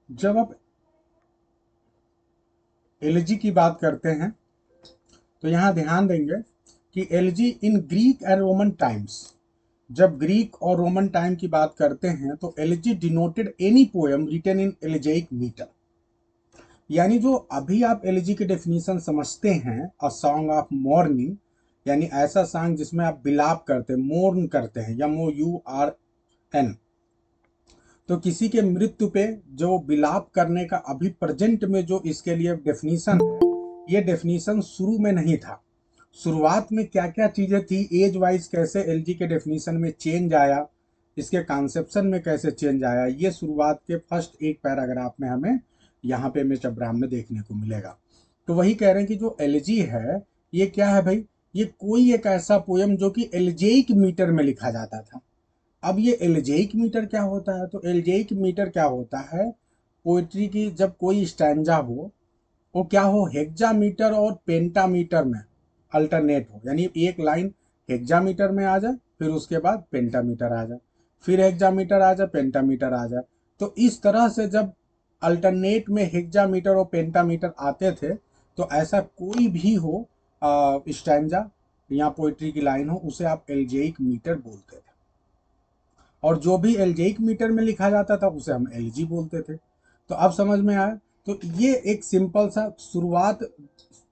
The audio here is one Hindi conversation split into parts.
जब आप एलजी की बात करते हैं तो यहाँ ध्यान देंगे कि elegy in Greek and Roman times, जब ग्रीक और रोमन टाइम की बात करते हैं तो elegy denoted any poem written in elegiac metre. यानी जो अभी आप एलजी की डेफिनेशन समझते हैं, अ सॉन्ग ऑफ मॉर्निंग, यानी ऐसा सॉन्ग जिसमें आप बिलाप करते हैं, मोर्न करते हैं, MOURN। तो किसी के मृत्यु पे जो बिलाप करने का अभी प्रेजेंट में जो इसके लिए डेफिनेशन है, ये डेफिनेशन शुरू में नहीं था। शुरुआत में क्या क्या चीजें थी, एज वाइज कैसे एलजी के डेफिनेशन में चेंज आया, इसके कॉन्सेप्शन में कैसे चेंज आया, ये शुरुआत के फर्स्ट एक पैराग्राफ में हमें यहाँ पे एम.एच. अब्राहम में देखने को मिलेगा। तो वही कह रहे हैं कि जो एलजी है ये क्या है भाई, ये कोई एक ऐसा पोयम जो कि एल्जेइक मीटर में लिखा जाता था। अब ये एल्जेइक मीटर क्या होता है, तो एल्जेइक मीटर क्या होता है, पोइट्री की जब कोई स्टैंजा हो वो क्या हो, हेक्सामीटर और पेंटामीटर में अल्टरनेट हो, यानी एक लाइन हेक्सामीटर में आ जाए, फिर उसके बाद पेंटामीटर आ जाए, फिर हेक्सामीटर आ जाए, पेंटामीटर आ जाए। तो इस तरह से जब अल्टरनेट में हेक्सामीटर और पेंटामीटर आते थे तो ऐसा कोई भी हो स्टैंजा या पोइट्री की लाइन हो, उसे आप एल्जेइक मीटर बोलते थे। और जो भी एल्जेइक मीटर में लिखा जाता था उसे हम एलजी बोलते थे। तो अब समझ में आया। तो ये एक सिंपल सा शुरुआत,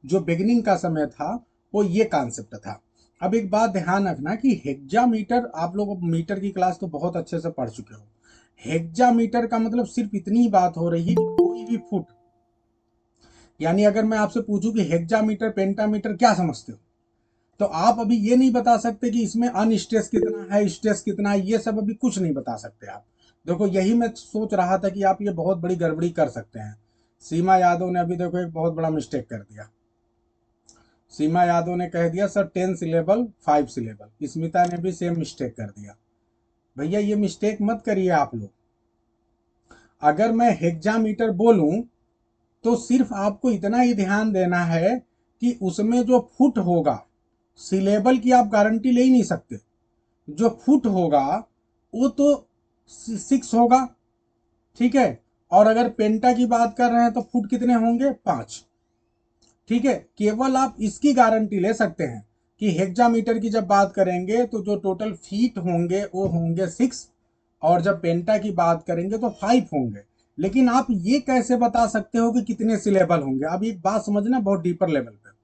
जो बिगिनिंग का समय था वो ये कॉन्सेप्ट था। अब एक बात ध्यान रखना कि हेक्सामीटर, आप लोग मीटर की क्लास तो बहुत अच्छे से पढ़ चुके हो। हेक्सामीटर का मतलब सिर्फ इतनी बात हो रही है कि कोई भी फुट, यानी अगर मैं आपसे पूछूं कि हेक्सामीटर पेंटामीटर क्या समझते हो, तो आप अभी ये नहीं बता सकते कि इसमें अनस्ट्रेस कितना है, स्ट्रेस कितना है, ये सब अभी कुछ नहीं बता सकते आप। देखो यही मैं सोच रहा था कि आप ये बहुत बड़ी गड़बड़ी कर सकते हैं। सीमा यादव ने अभी देखो एक बहुत बड़ा मिस्टेक कर दिया। सीमा यादव ने कह दिया सर 10 सिलेबल 5 सिलेबल, स्मिता ने भी सेम मिस्टेक कर दिया। भैया ये मिस्टेक मत करिए आप लोग। अगर मैं हेक्सामीटर बोलूं तो सिर्फ आपको इतना ही ध्यान देना है कि उसमें जो फुट होगा, सिलेबल की आप गारंटी ले ही नहीं सकते, जो फुट होगा वो तो 6 होगा, ठीक है। और अगर पेंटा की बात कर रहे हैं तो फुट कितने होंगे, 5, ठीक है। केवल आप इसकी गारंटी ले सकते हैं कि हेक्सामीटर की जब बात करेंगे तो जो टोटल फीट होंगे वो होंगे 6, और जब पेंटा की बात करेंगे तो 5 होंगे। लेकिन आप ये कैसे बता सकते हो कि कितने सिलेबल होंगे, अब एक बात समझना बहुत डीपर लेवल पे।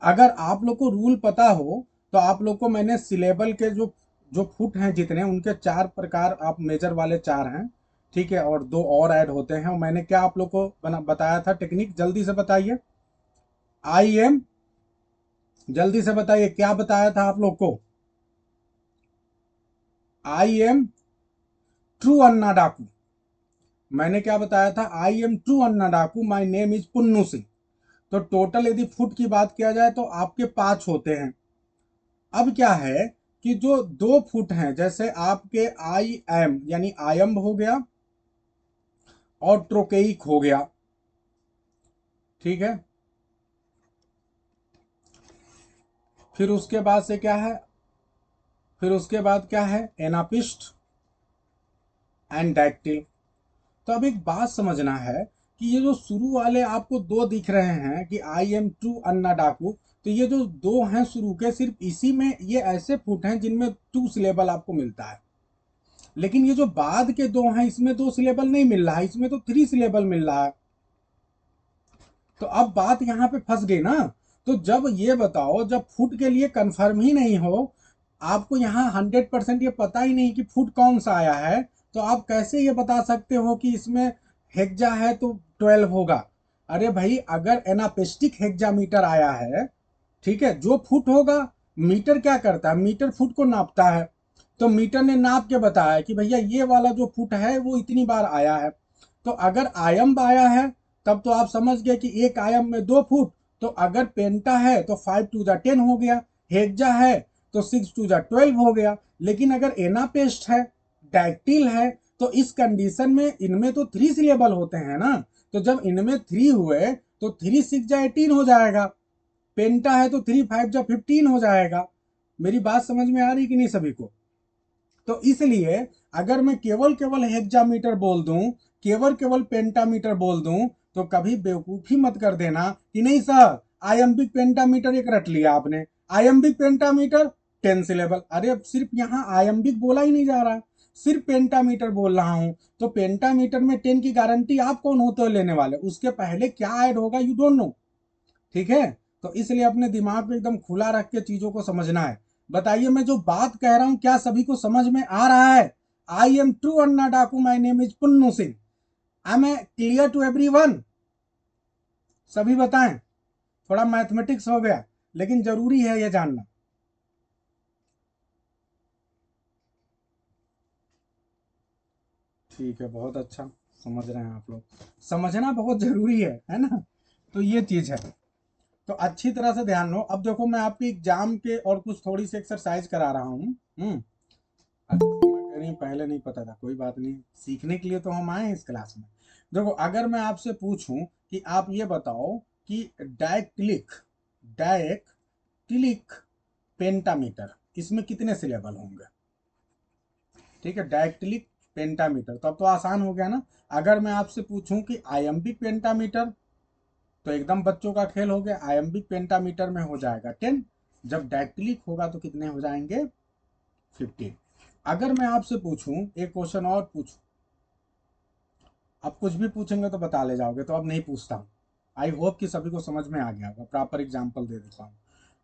अगर आप लोग को रूल पता हो तो आप लोग को मैंने सिलेबल के जो जो फुट हैं जितने, उनके 4 प्रकार, आप मेजर वाले 4 हैं, ठीक है, और 2 और ऐड होते हैं। मैंने क्या आप लोग को बताया था टेक्निक, जल्दी से बताइए। आई एम, जल्दी से बताइए क्या बताया था आप लोग को। आई एम ट्रू अन्ना डाकू, मैंने क्या बताया था, आई एम ट्रू अन्ना डाकू, my name is Punnu Singh. तो टोटल यदि फुट की बात किया जाए तो आपके 5 होते हैं। अब क्या है कि जो 2 फुट हैं, जैसे आपके आई एम यानी आयम्ब हो गया और ट्रोकेइक हो गया, ठीक है। फिर उसके बाद से क्या है, फिर उसके बाद क्या है, एनापिस्ट एंड डैक्टिल। तो अब एक बात समझना है कि ये जो शुरू वाले आपको 2 दिख रहे हैं कि आई एम ट्रू अन्ना डाकू, तो ये जो 2 हैं शुरू के, सिर्फ इसी में ये ऐसे फुट हैं जिनमें 2 सिलेबल आपको मिलता है। लेकिन ये जो बाद के 2 हैं इसमें 2 सिलेबल नहीं मिल रहा है, इसमें तो 3 सिलेबल मिल रहा है। तो अब बात यहाँ पे फंस गई ना। तो जब ये बताओ, जब फुट के लिए कंफर्म ही नहीं हो, आपको यहाँ 100% ये पता ही नहीं कि फुट कौन सा आया है, तो आप कैसे ये बता सकते हो कि इसमें हेक्जा है तो 12 होगा। अरे भाई अगर एनापेस्टिक हेक्जामीटर आया है, ठीक है, जो फुट होगा, मीटर क्या करता है, मीटर फुट को नापता है। तो मीटर ने नाप के बताया कि भैया ये वाला जो फुट है वो इतनी बार आया है। तो अगर आयम्ब आया है तब तो आप समझ गए कि एक आयम में 2 फुट। तो अगर पेंटा है तो 5 टू द 10 हो गया, हेक्जा है तो 6 टू द 12 हो गया। लेकिन अगर एनापेस्ट है, डैक्टिल है, तो इस कंडीशन में इनमें तो 3 सिलेबल होते हैं ना। तो जब इनमें 3 हुए तो 3 6 जा 18 हो जाएगा, पेंटा है तो 3 5 जा 15 हो जाएगा। मेरी बात समझ में आ रही कि नहीं सभी को। तो इसलिए अगर मैं केवल केवल हेक्सामीटर बोल दूं केवल केवल पेंटामीटर बोल दूं तो कभी बेवकूफी मत कर देना कि नहीं सर आयम्बिक पेंटामीटर एक रट लिया आपने, आयम्बिक पेंटामीटर 10 सिलेबल। अरे अब सिर्फ यहाँ आयम्बिक बोला ही नहीं जा रहा, सिर्फ पेंटामीटर बोल रहा हूं, तो पेंटामीटर में 10 की गारंटी आप कौन होते हो लेने वाले, उसके पहले क्या ऐड होगा यू डोंट नो। ठीक है, तो इसलिए अपने दिमाग को एकदम खुला रख के चीजों को समझना है। बताइए मैं जो बात कह रहा हूं क्या सभी को समझ में आ रहा है? आई एम ट्रू अन्ना डाकू, my name is Punnu Singh. I am clear to everyone? सभी बताएं। थोड़ा मैथमेटिक्स हो गया लेकिन जरूरी है ये जानना। ठीक है, बहुत अच्छा, समझ रहे हैं आप लोग, समझना बहुत जरूरी है ना। तो ये चीज है, तो अच्छी तरह से ध्यान लो। अब देखो मैं आपके एग्जाम के और कुछ थोड़ी सी एक्सरसाइज करा रहा हूँ। अच्छा सीमा कह रही पहले नहीं पता था, कोई बात नहीं, सीखने के लिए तो हम आए हैं इस क्लास में। देखो अगर मैं आपसे पूछूं कि आप ये बताओ कि डायक्टिलिक डायक्टिलिक पेंटामीटर इसमें कितने सिलेबल होंगे? ठीक है, डायक्टिलिक पेंटामीटर, तो अब तो आसान हो गया ना। अगर मैं आपसे पूछूं कि आयम्बिक पेंटामीटर, तो एकदम बच्चों का खेल हो गया, आयम्बिक पेंटामीटर में हो जाएगा 10, जब डायक्टिलिक होगा तो कितने हो जाएंगे? 15। अगर मैं आपसे पूछूं एक क्वेश्चन और पूछूं, अब कुछ भी पूछेंगे तो बता ले जाओगे, तो अब नहीं पूछता हूं। आई होप कि सभी को समझ में आ गया होगा, प्रॉपर एग्जाम्पल दे देता हूं।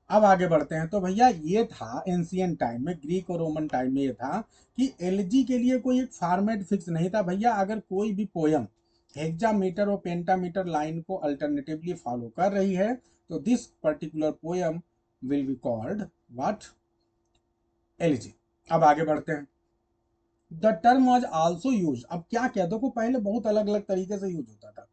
अब आगे बढ़ते हैं। तो भैया ये था एंशियंट टाइम में, ग्रीक और रोमन टाइम में ये था कि एलजी के लिए कोई एक फॉर्मेट फिक्स नहीं था भैया। अगर कोई भी पोयम हेक्सामीटर और पेंटामीटर लाइन को अल्टरनेटिवली फॉलो कर रही है तो this particular poem will be called what? LG. अब आगे बढ़ते हैं। The term was also use, अब क्या क्या देखो, पहले बहुत अलग अलग तरीके से यूज होता था।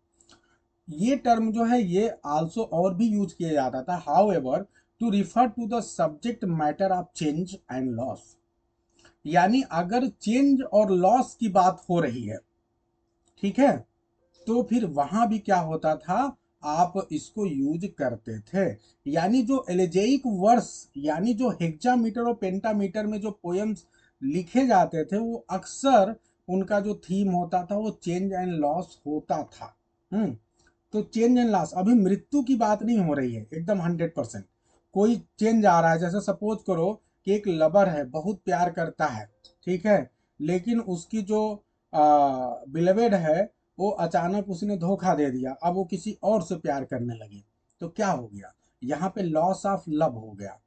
ये टर्म जो है ये आल्सो और भी यूज किया जाता था, however to refer to the subject matter of change and loss. यानी अगर चेंज और लॉस की बात हो रही है, ठीक है, तो फिर वहां भी क्या होता था, आप इसको यूज करते थे। यानी जो एलेजेइक वर्स, यानी जो हेक्सामीटर और पेंटामीटर में जो पोएम्स लिखे जाते थे वो अक्सर उनका जो थीम होता था वो चेंज एंड लॉस होता था। तो चेंज एंड लॉस, अभी मृत्यु की बात नहीं हो रही है, एकदम 100%। कोई चेंज आ रहा है, जैसे सपोज करो कि एक लवर है, बहुत प्यार करता है, ठीक है, लेकिन उसकी जो बिलवेड है वो अचानक उसने धोखा दे दिया, अब वो किसी और से प्यार करने लगी, तो क्या हो गया? यहाँ पे लॉस ऑफ लव हो गया,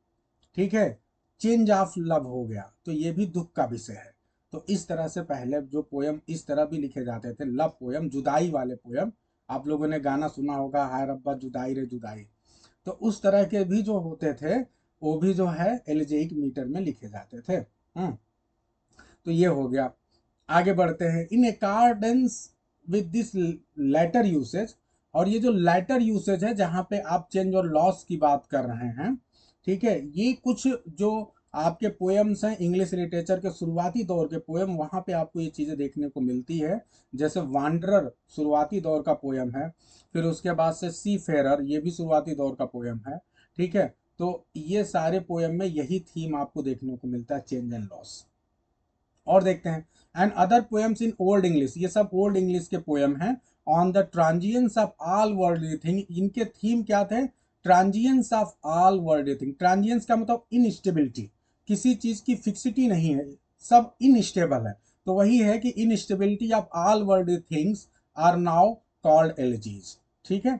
ठीक है, चेंज ऑफ लव हो गया, तो ये भी दुख का विषय है। तो इस तरह से पहले जो पोयम इस तरह भी लिखे जाते थे, लव पोयम, जुदाई वाले पोयम। आप लोगों ने गाना सुना होगा, हाय रब्बा जुदाई रे जुदाई। तो उस तरह के भी जो होते थे वो भी जो है एलिजेइक मीटर में लिखे जाते थे। तो ये हो गया। आगे बढ़ते हैं। In accordance with this later usage, और ये जो लेटर यूसेज है जहां पे आप चेंज और लॉस की बात कर रहे हैं, ठीक है, ये कुछ जो आपके पोएम्स हैं इंग्लिश लिटरेचर के शुरुआती दौर के पोएम, वहां पे आपको ये चीजें देखने को मिलती है। जैसे वांडरर शुरुआती दौर का पोएम है, फिर उसके बाद से सी फेरर, ये भी शुरुआती दौर का पोएम है, ठीक है। तो ये सारे पोएम में यही थीम आपको देखने को मिलता है, चेंज एंड लॉस। और देखते हैं, and other poems in old English, ये सब ओल्ड इंग्लिश के पोएम हैं। On the transience of all worldly thing, इनके थीम क्या थे? Transience of all worldly thing. Transience का मतलब इनस्टेबिलिटी, किसी चीज की फिक्सिटी नहीं है, सब इनस्टेबल है। तो वही है कि instability of all worldly things are now called elegies, ठीक है।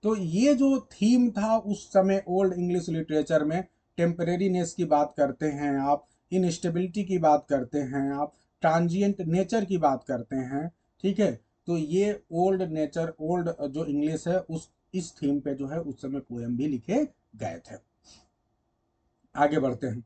तो ये जो थीम था उस समय ओल्ड इंग्लिश लिटरेचर में, टेम्परेरीनेस की बात करते हैं आप, इनस्टेबिलिटी की बात करते हैं आप, ट्रांजिएंट नेचर की बात करते हैं, ठीक है। तो ये ओल्ड नेचर, ओल्ड जो इंग्लिश है उस इस थीम पे जो है उस समय पोएम भी लिखे गए थे। आगे बढ़ते हैं।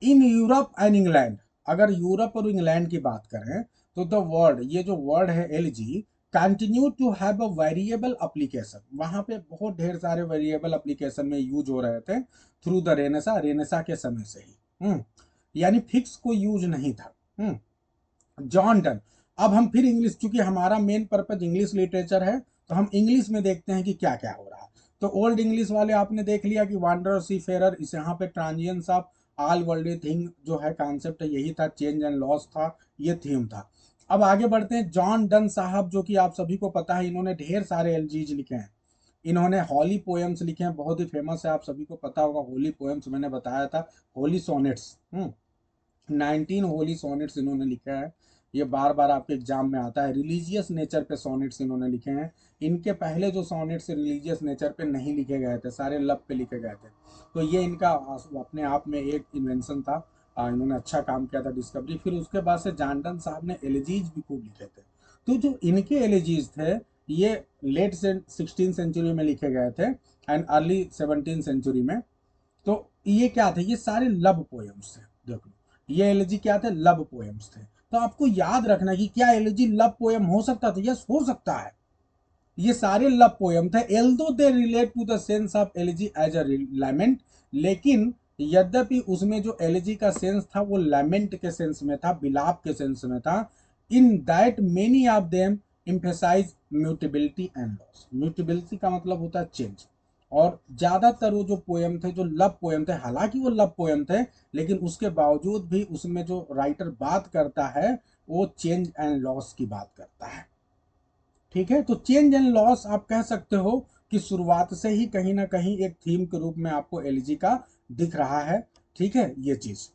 इन यूरोप एंड इंग्लैंड, अगर यूरोप और इंग्लैंड की बात करें तो द वर्ड, ये जो वर्ड है elegy, continue to have a variable application, वहां पे बहुत ढेर सारे वेरिएबल एप्लीकेशन में यूज हो रहे थे थ्रू द रेनेसा, रेनेसा के समय से ही। यानी फिक्स कोई यूज नहीं था। जॉन डन, अब हम फिर इंग्लिश, चूंकि हमारा मेन पर्पज इंग्लिश लिटरेचर है तो हम इंग्लिश में देखते हैं कि क्या क्या हो रहा है। तो ओल्ड इंग्लिश वाले आपने देख लिया कि वांडरर, सी फेरर, इस यहाँ पे transience of all world thing जो है कॉन्सेप्ट यही था, चेंज एंड लॉस था, ये थीम था। अब आगे बढ़ते हैं। जॉन डन साहब, जो कि आप सभी को पता है, इन्होंने ढेर सारे एलजीज लिखे हैं। इन्होंने होली पोएम्स लिखे हैं, बहुत ही फेमस है, आप सभी को पता होगा होली पोएम्स, मैंने बताया था। होली सोनेट्स, 19 होली सोनेट्स इन्होंने लिखा है। ये बार बार आपके एग्जाम में आता है। रिलीजियस नेचर पे सोनेट्स इन्होंने लिखे हैं। इनके पहले जो सोनेट्स रिलीजियस नेचर पे नहीं लिखे गए थे, सारे लव पे लिखे गए थे। तो ये इनका अपने आप में एक इन्वेंशन था। इन्होंने अच्छा काम किया था, डिस्कवरी। फिर उसके बाद से जानडन साहब ने एलिजीज भी खूब लिखे थे। तो जो इनके एलिजीज थे, ये लेट 16th सेंचुरी में लिखे गए थे एंड अर्ली 17th सेंचुरी में। तो ये क्या थे, ये सारे लव पोएम्स थे। देख लो, ये एलिजी क्या थे, लव पोएम्स थे। तो आपको याद रखना कि क्या एलिजी लव पोएम हो सकता था? यस, हो सकता है। ये सारे लव पोयम थे, although they relate to the sense of elegy as a lament. लेकिन यद्यपि उसमें जो एलिजी का सेंस था वो लैमेंट के सेंस में था, बिलाप के सेंस में था। In that many of them emphasize mutability and loss. Mutability का मतलब होता है चेंज। और ज्यादातर वो जो पोयम थे, जो लव पोयम थे, हालांकि वो लव पोयम थे, लेकिन उसके बावजूद भी उसमें जो राइटर बात करता है वो चेंज एंड लॉस की बात करता है। ठीक है, तो चेंज एंड लॉस आप कह सकते हो कि शुरुआत से ही कहीं ना कहीं एक थीम के रूप में आपको एलजी का दिख रहा है। ठीक है, ये चीज।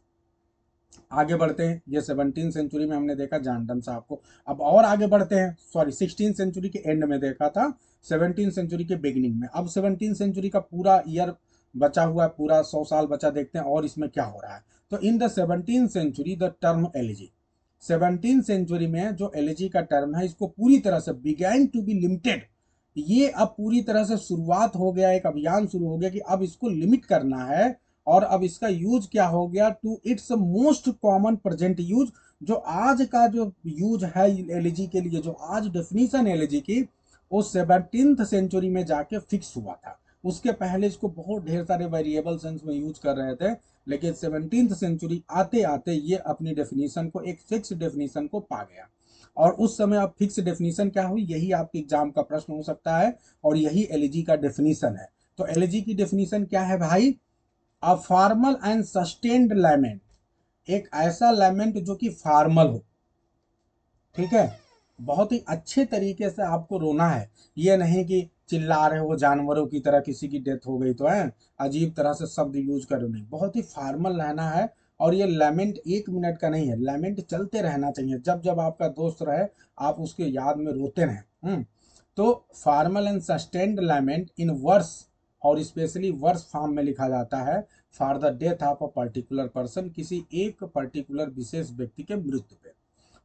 आगे बढ़ते हैं। ये 17th सेंचुरी में हमने देखा जानडन साहब को। अब और आगे बढ़ते हैं। सॉरी, 16th सेंचुरी के एंड में देखा था, 17th सेंचुरी के बिगिनिंग में। अब 17th सेंचुरी का पूरा ईयर बचा हुआ है, पूरा 100 साल बचा। देखते हैं और इसमें क्या हो रहा है। तो in the 17th century the term elegy, 17th century में जो एलजी का टर्म है, इसको पूरी तरह से बिगैन टू बी लिमिटेड। ये अब पूरी तरह से शुरुआत हो गया, एक अभियान शुरू हो गया कि अब इसको लिमिट करना है। और अब इसका यूज क्या हो गया, to its most common present use. जो आज का जो यूज है एलजी के लिए, जो आज डेफिनेशन एलजी की, वो 17th सेंचुरी में जाके फिक्स हुआ था। उसके पहले इसको बहुत ढेर सारे वेरिएबल सेंस में यूज कर रहे थे, लेकिन 17th सेंचुरी आते आते ये अपनी डेफिनेशन को, एक फिक्स डेफिनेशन को पा गया। और उस समय अब फिक्स डेफिनेशन क्या हुई, यही आपके एग्जाम का प्रश्न हो सकता है। और यही एलजी का डेफिनेशन है। तो एलजी की डेफिनेशन क्या है भाई? अ फॉर्मल एंड सस्टेन्ड लैमेंट, एक ऐसा लैमेंट जो कि फॉर्मल हो। ठीक है, बहुत ही अच्छे तरीके से आपको रोना है। ये नहीं कि चिल्ला रहे हो जानवरों की तरह, किसी की डेथ हो गई तो है अजीब तरह से शब्द यूज करो, नहीं, बहुत ही फॉर्मल रहना है। और ये लैमेंट 1 मिनट का नहीं है, लैमेंट चलते रहना चाहिए। जब जब आपका दोस्त रहे, आप उसके याद में रोते रहें। तो formal and sustained lament in verse, और स्पेशली वर्स फॉर्म में लिखा जाता है, for the death of a particular person, किसी एक पर्टिकुलर विशेष व्यक्ति के मृत्यु पे।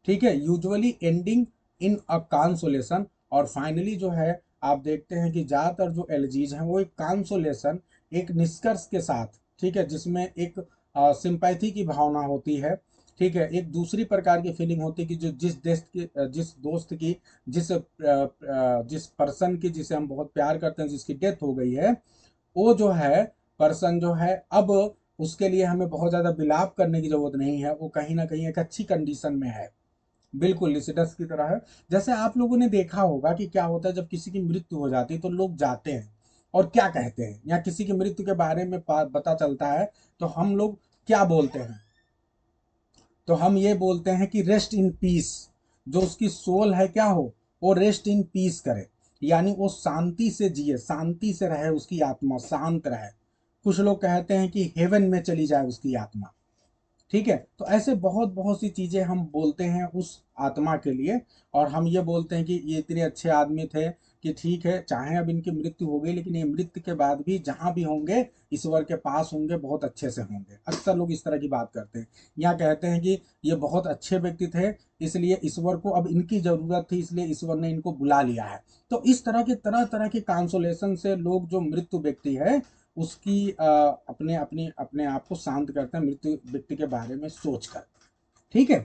ठीक है, यूजुअली एंडिंग इन अ कांसोलेशन। और फाइनली जो है, आप देखते हैं कि ज्यादातर जो एलजीज हैं वो एक कांसोलेशन, एक निष्कर्ष के साथ, ठीक है, जिसमें एक सिंपैथी की भावना होती है। ठीक है, एक दूसरी प्रकार की फीलिंग होती है कि जो जिस देश की, जिस दोस्त की, जिस पर्सन की, जिसे हम बहुत प्यार करते हैं, जिसकी डेथ हो गई है, वो जो है पर्सन जो है, अब उसके लिए हमें बहुत ज्यादा विलाप करने की जरूरत नहीं है। वो कहीं ना कहीं एक अच्छी कंडीशन में है, बिल्कुल लिसिडस की तरह है। जैसे आप लोगों ने देखा होगा कि क्या होता है जब किसी की मृत्यु हो जाती है, तो लोग जाते हैं और क्या कहते हैं, या किसी की मृत्यु के बारे में पता चलता है, तो हम लोग क्या बोलते हैं? तो हम ये बोलते हैं कि रेस्ट इन पीस। जो उसकी सोल है क्या हो, वो रेस्ट इन पीस करे, यानी वो शांति से जिए, शांति से रहे, उसकी आत्मा शांत रहे। कुछ लोग कहते हैं कि हेवन में चली जाए उसकी आत्मा। ठीक है, तो ऐसे बहुत बहुत सी चीजें हम बोलते हैं उस आत्मा के लिए। और हम ये बोलते हैं कि ये इतने अच्छे आदमी थे कि ठीक है, चाहे अब इनकी मृत्यु हो गई, लेकिन ये मृत्यु के बाद भी जहां भी होंगे, ईश्वर के पास होंगे, बहुत अच्छे से होंगे। अक्सर लोग इस तरह की बात करते हैं, या कहते हैं कि ये बहुत अच्छे व्यक्ति थे, इसलिए ईश्वर को अब इनकी जरूरत थी, इसलिए ईश्वर ने इनको बुला लिया है। तो इस तरह तरह के कांसोलेशन से लोग, जो मृत्यु व्यक्ति है, उसकी अपने अपने अपने आप को शांत करते हैं, मृत्यु व्यक्ति के बारे में सोचकर। ठीक है,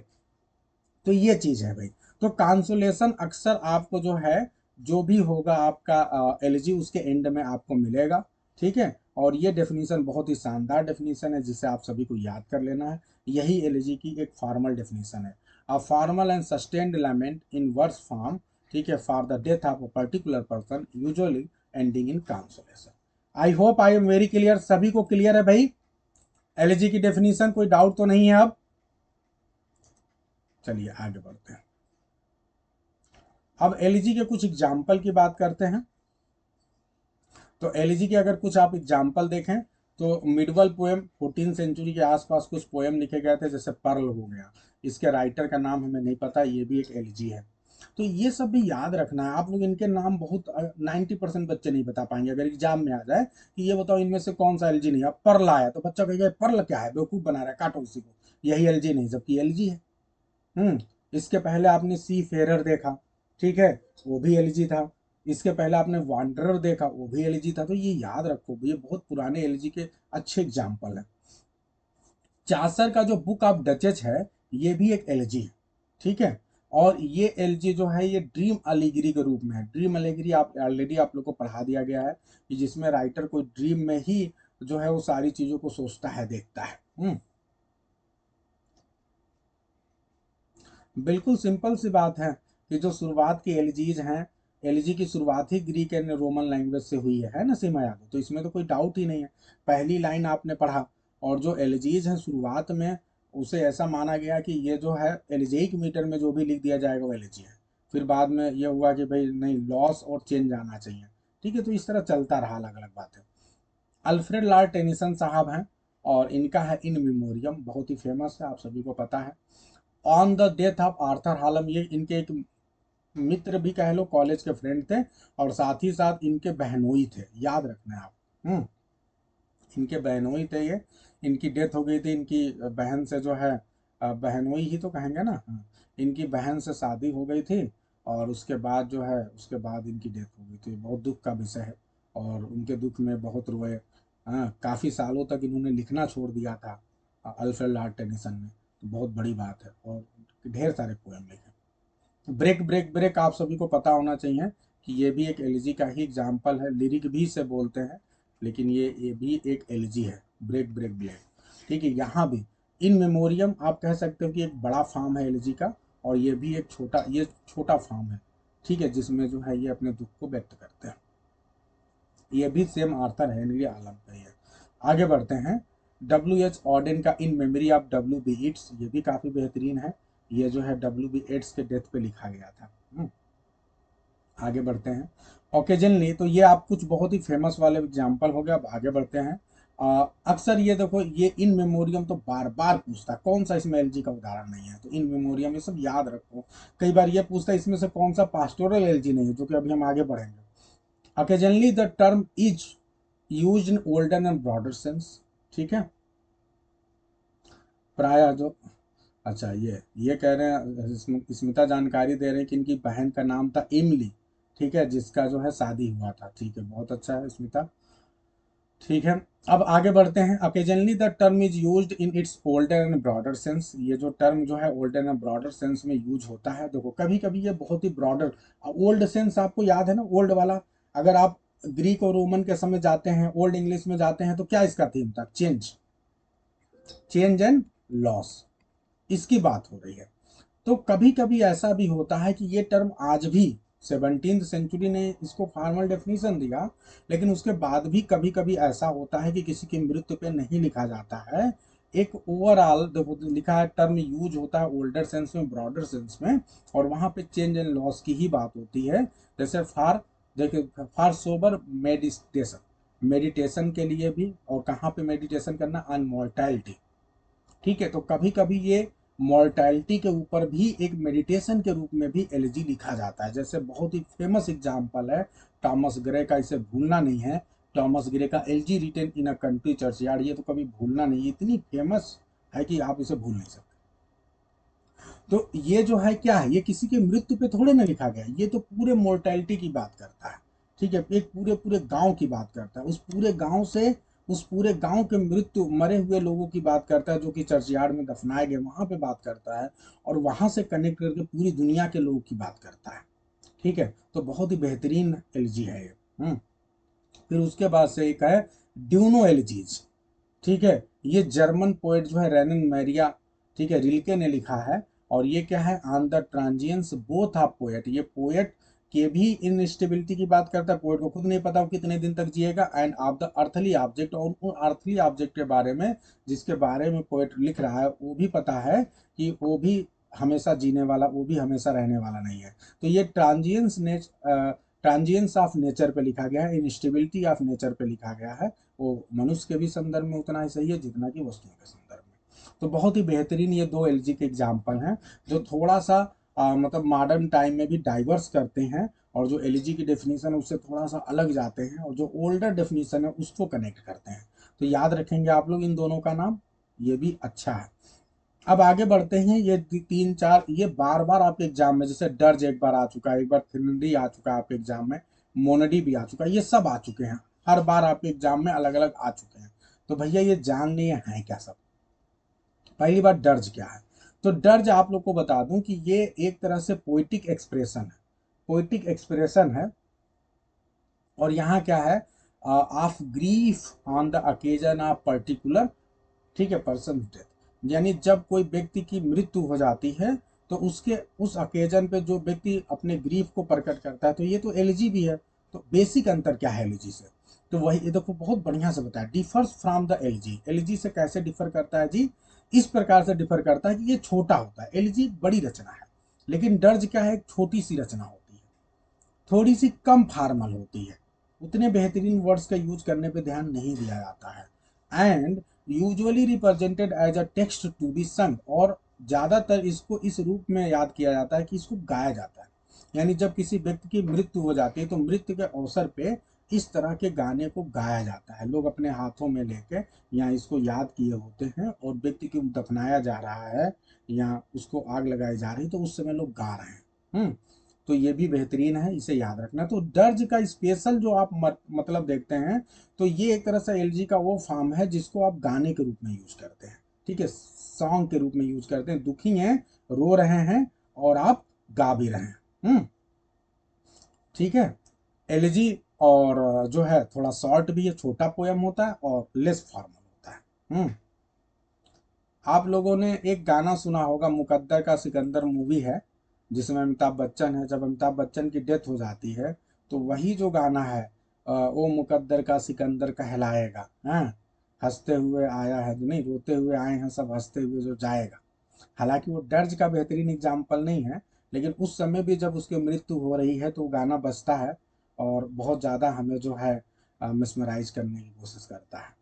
तो ये चीज है भाई। तो कांसोलेशन अक्सर आपको जो है, जो भी होगा आपका एलजी, उसके एंड में आपको मिलेगा। ठीक है, और ये डेफिनेशन बहुत ही शानदार डेफिनेशन है, जिसे आप सभी को याद कर लेना है। यही एलजी की एक फॉर्मल डेफिनेशन है, a formal and sustained lament in verse form. ठीक है, for the death of a particular person, usually ending in consolation. I hope I am very clear, सभी को क्लियर है भाई? एलजी की डेफिनेशन कोई डाउट तो नहीं है अब? चलिए आगे बढ़ते हैं। अब एलजी के कुछ एग्जाम्पल की बात करते हैं। तो एलजी के अगर कुछ आप एग्जाम्पल देखें तो मिडवल पोएम 14 सेंचुरी के आसपास कुछ पोएम लिखे गए थे, जैसे पर्ल हो गया, इसके राइटर का नाम हमें नहीं पता, ये भी एक एलजी है। तो ये सब भी याद रखना है आप लोग, इनके नाम बहुत 90% बच्चे नहीं बता पाएंगे। अगर एग्जाम में आ जाए कि ये बताओ इनमें से कौन सा एलजी नहीं है, पर्ल आया तो बच्चा कहेगा पर्ल क्या है, बेवकूफ बना रहा है, काटो इसी को, यही एलजी नहीं, जबकि एलजी है। इसके पहले आपने सी फेरर देखा, ठीक है, वो भी एलजी था। इसके पहले आपने वांडरर देखा, वो भी एलजी था। तो ये याद रखो, ये बहुत पुराने एलजी के अच्छे एग्जाम्पल हैं। चासर का जो बुक ऑफ डचेज है, ये भी एक एलजी है, ठीक है। और ये एलजी जो है ये ड्रीम अलीगरी के रूप में है। ड्रीम अलीगरी आप ऑलरेडी आप लोग को पढ़ा दिया गया है कि जिसमें राइटर को ड्रीम में ही जो है वो सारी चीजों को सोचता है, देखता है। बिल्कुल सिंपल सी बात है कि जो शुरुआत की एलजीज हैं, एलजी की शुरुआत ही ग्रीक एंड रोमन लैंग्वेज से हुई है ना सीमा यादव, तो इसमें तो कोई डाउट ही नहीं है। पहली लाइन आपने पढ़ा, और जो एलजीज हैं शुरुआत में उसे ऐसा माना गया कि ये जो है एलजेइक मीटर में जो भी लिख दिया जाएगा वो एलजी है। फिर बाद में ये हुआ कि भाई नहीं, लॉस और चेंज आना चाहिए, ठीक है। तो इस तरह चलता रहा, अलग अलग बात है। अल्फ्रेड लॉर्ड टेनिसन साहब हैं, और इनका है इन मेमोरियम, बहुत ही फेमस है, आप सभी को पता है। On the death of Arthur Hallam, ये इनके एक मित्र भी कह लो, कॉलेज के फ्रेंड थे, और साथ ही साथ इनके बहनोई थे, याद रखना है आप। इनके बहनोई थे ये, इनकी डेथ हो गई थी, इनकी बहन से जो है, बहनोई ही तो कहेंगे ना, हाँ। इनकी बहन से शादी हो गई थी, और उसके बाद जो है, उसके बाद इनकी डेथ हो गई थी। बहुत दुख का विषय है, और उनके दुख में बहुत रोए। हाँ, काफ़ी सालों तक इन्होंने लिखना छोड़ दिया था, अल्फ्रेड लॉर्ड टेनिसन ने। तो बहुत बड़ी बात है, और ढेर सारे पोएम लिखे। ब्रेक ब्रेक ब्रेक आप सभी को पता होना चाहिए कि ये भी एक एलजी का ही एग्जाम्पल है, लिरिक भी से बोलते हैं, लेकिन ये भी एक एलजी है, ब्रेक ब्रेक ब्रेक, ठीक है। यहाँ भी इन मेमोरियम आप कह सकते हो कि एक बड़ा फार्म है एलजी का, और ये भी एक छोटा, ये छोटा फार्म है, ठीक है, जिसमें जो है ये अपने दुख को व्यक्त करते हैं। ये भी सेम आर्थर हेनरी आलम का ही है। आगे बढ़ते हैं। डब्ल्यू एच ऑडेन का in memory of W B Yeats, ये भी काफ़ी बेहतरीन है। ये जो है डब्ल्यू बी एट्स के डेथ पे लिखा गया था। आगे बढ़ते हैं। ओकेजनली, तो ये आप कुछ बहुत ही फेमस वाले एग्जाम्पल हो गया। अब आगे बढ़ते हैं। अक्सर ये देखो, ये इन मेमोरियम तो बार बार पूछता है कौन सा इसमें एलजी का उदाहरण नहीं है, तो इन मेमोरियम ये सब याद रखो। कई बार ये पूछता है इसमें से कौन सा पास्टोरल एलजी नहीं है, जो कि अभी हम आगे बढ़ेंगे। Occasionally the term is used in older and broader sense, ठीक है। प्राय जो, अच्छा ये कह रहे हैं, स्मिता जानकारी दे रहे हैं कि इनकी बहन का नाम था इमली, ठीक है, जिसका जो है शादी हुआ था, ठीक है, बहुत अच्छा है स्मिता, ठीक है। अब आगे बढ़ते हैं। Occasionally the term is used in its older and broader sense, ये जो टर्म जो है older and broader sense में यूज होता है। देखो कभी कभी ये बहुत ही ब्रॉडर, ओल्ड सेंस आपको याद है ना, ओल्ड वाला। अगर आप ग्रीक और रोमन के समय जाते हैं, ओल्ड इंग्लिश में जाते हैं, तो क्या इसका थीम था, चेंज, चेंज एंड लॉस, इसकी बात हो रही है। तो कभी कभी ऐसा भी होता है कि ये टर्म आज भी, 17th सेंचुरी ने इसको फॉर्मल डेफिनेशन दिया, लेकिन उसके बाद भी कभी कभी ऐसा होता है कि किसी की मृत्यु पे नहीं लिखा जाता है। एक ओवरऑल देखो लिखा है, टर्म यूज होता है ओल्डर सेंस में, ब्रॉडर सेंस में, और वहां पे चेंज एंड लॉस की ही बात होती है। जैसे फॉर, देखिए फॉर सोबर मेडिटेशन, मेडिटेशन के लिए भी, और कहाँ पे मेडिटेशन करना, ऑन मॉर्टैलिटी, ठीक है। तो कभी कभी ये मॉर्टैलिटी के ऊपर भी एक मेडिटेशन के रूप में भी एलजी लिखा जाता है। जैसे बहुत ही फेमस एग्जांपल है टॉमस ग्रे का, इसे भूलना नहीं है। टॉमस ग्रे का elegy written in a country churchyard, ये तो कभी भूलना नहीं, इतनी फेमस है कि आप इसे भूल नहीं सकते। तो ये जो है क्या है, ये किसी के मृत्यु पे थोड़े ना लिखा गया, ये तो पूरे मोर्टैलिटी की बात करता है, ठीक है। एक पूरे पूरे गांव की बात करता है, उस पूरे गांव से, उस पूरे गांव के मृत्यु, मरे हुए लोगों की बात करता है जो कि चर्चयार्ड में दफनाए गए, वहां पे बात करता है, और वहां से कनेक्ट करके पूरी दुनिया के लोगों की बात करता है, ठीक है। तो बहुत ही बेहतरीन एलजी है ये। फिर उसके बाद से एक है ड्यूनो एलजीज, ठीक है। ये जर्मन पोएट जो है रेनन मैरिया, ठीक है, रिल्के ने लिखा है। और ये क्या है, on the transience both of poet, ये पोएट के भी इनस्टेबिलिटी की बात करता है, पोएट को खुद नहीं पता वो कितने दिन तक जिएगा, end of the earthly object, और उन अर्थली ऑब्जेक्ट के बारे में जिसके बारे में पोएट लिख रहा है वो भी पता है कि वो भी हमेशा जीने वाला, वो भी हमेशा रहने वाला नहीं है। तो ये ट्रांजियंस ऑफ नेचर पे लिखा गया है, इंस्टेबिलिटी ऑफ नेचर पे लिखा गया है। वो मनुष्य के भी संदर्भ में उतना ही सही है जितना कि वस्तुओं के संदर्भ में। तो बहुत ही बेहतरीन ये दो एलजी के एग्जाम्पल हैं जो थोड़ा सा मतलब मॉडर्न टाइम में भी डाइवर्स करते हैं, और जो एलजी की डेफिनेशन है उससे थोड़ा सा अलग जाते हैं, और जो ओल्डर डेफिनेशन है उसको कनेक्ट करते हैं। तो याद रखेंगे आप लोग इन दोनों का नाम, ये भी अच्छा है। अब आगे बढ़ते हैं। ये तीन चार ये बार बार आपके एग्जाम में, जैसे डर्ज एक बार आ चुका है, एक बार थिनडी आ चुका है आपके एग्जाम में, मोनडी भी आ चुका है, ये सब आ चुके हैं, हर बार आपके एग्जाम में अलग अलग आ चुके हैं। तो भैया ये जान लिए हैं क्या सब? पहली बात, डर्ज क्या है? तो डर्ज आप लोग को बता दूं कि ये एक तरह से पोइटिक एक्सप्रेशन है, पोइटिक एक्सप्रेशन है। और यहाँ क्या है, of grief on the occasion of particular, ठीक है, पर्सन डेथ। यानी जब कोई व्यक्ति की मृत्यु हो जाती है तो उसके उस अकेजन पे जो व्यक्ति अपने ग्रीफ को प्रकट करता है, तो ये तो एलजी भी है। तो बेसिक अंतर क्या है एलजी से? तो वही ये देखो बहुत बढ़िया से बताया, differs from the elegy. LG से कैसे डिफर करता है जी? इस प्रकार से डिफर करता है कि ये छोटा होता है, एलजी बड़ी रचना है, लेकिन डर्ज क्या है, एक छोटी सी रचना होती है, थोड़ी सी कम फॉर्मल होती है, उतने बेहतरीन वर्ड्स का यूज करने पे ध्यान नहीं दिया जाता है। And usually represented as a text to be sung, और ज़्यादातर इसको इस रूप में याद किया जाता है कि इसको गाया जाता है। यानी जब किसी व्यक्ति की मृत्यु हो जाती है तो मृत्यु के अवसर पे इस तरह के गाने को गाया जाता है, लोग अपने हाथों में लेके या इसको याद किए होते हैं, और व्यक्ति को दफनाया जा रहा है या उसको आग लगाई जा रही है तो उस समय लोग गा रहे हैं। तो ये भी बेहतरीन है, इसे याद रखना। तो दर्ज का स्पेशल जो आप मतलब देखते हैं, तो ये एक तरह से एलजी का वो फॉर्म है जिसको आप गाने के रूप में यूज करते हैं, ठीक है, सॉन्ग के रूप में यूज करते हैं। दुखी हैं, रो रहे हैं, और आप गा भी रहे हैं। ठीक है। एलजी और जो है थोड़ा शॉर्ट भी है, छोटा पोयम होता है और लेस फॉर्मल होता है। आप लोगों ने एक गाना सुना होगा, मुकद्दर का सिकंदर मूवी है जिसमें अमिताभ बच्चन है, जब अमिताभ बच्चन की डेथ हो जाती है तो वही जो गाना है, ओ मुकद्दर का सिकंदर कहलाएगा, हाँ, हंसते हुए आया है, नहीं रोते हुए आए हैं सब, हंसते हुए जो जाएगा। हालांकि वो डर्ज का बेहतरीन एग्जाम्पल नहीं है, लेकिन उस समय भी जब उसकी मृत्यु हो रही है तो वो गाना बजता है, और बहुत ज़्यादा हमें जो है मिसमराइज करने की कोशिश करता है।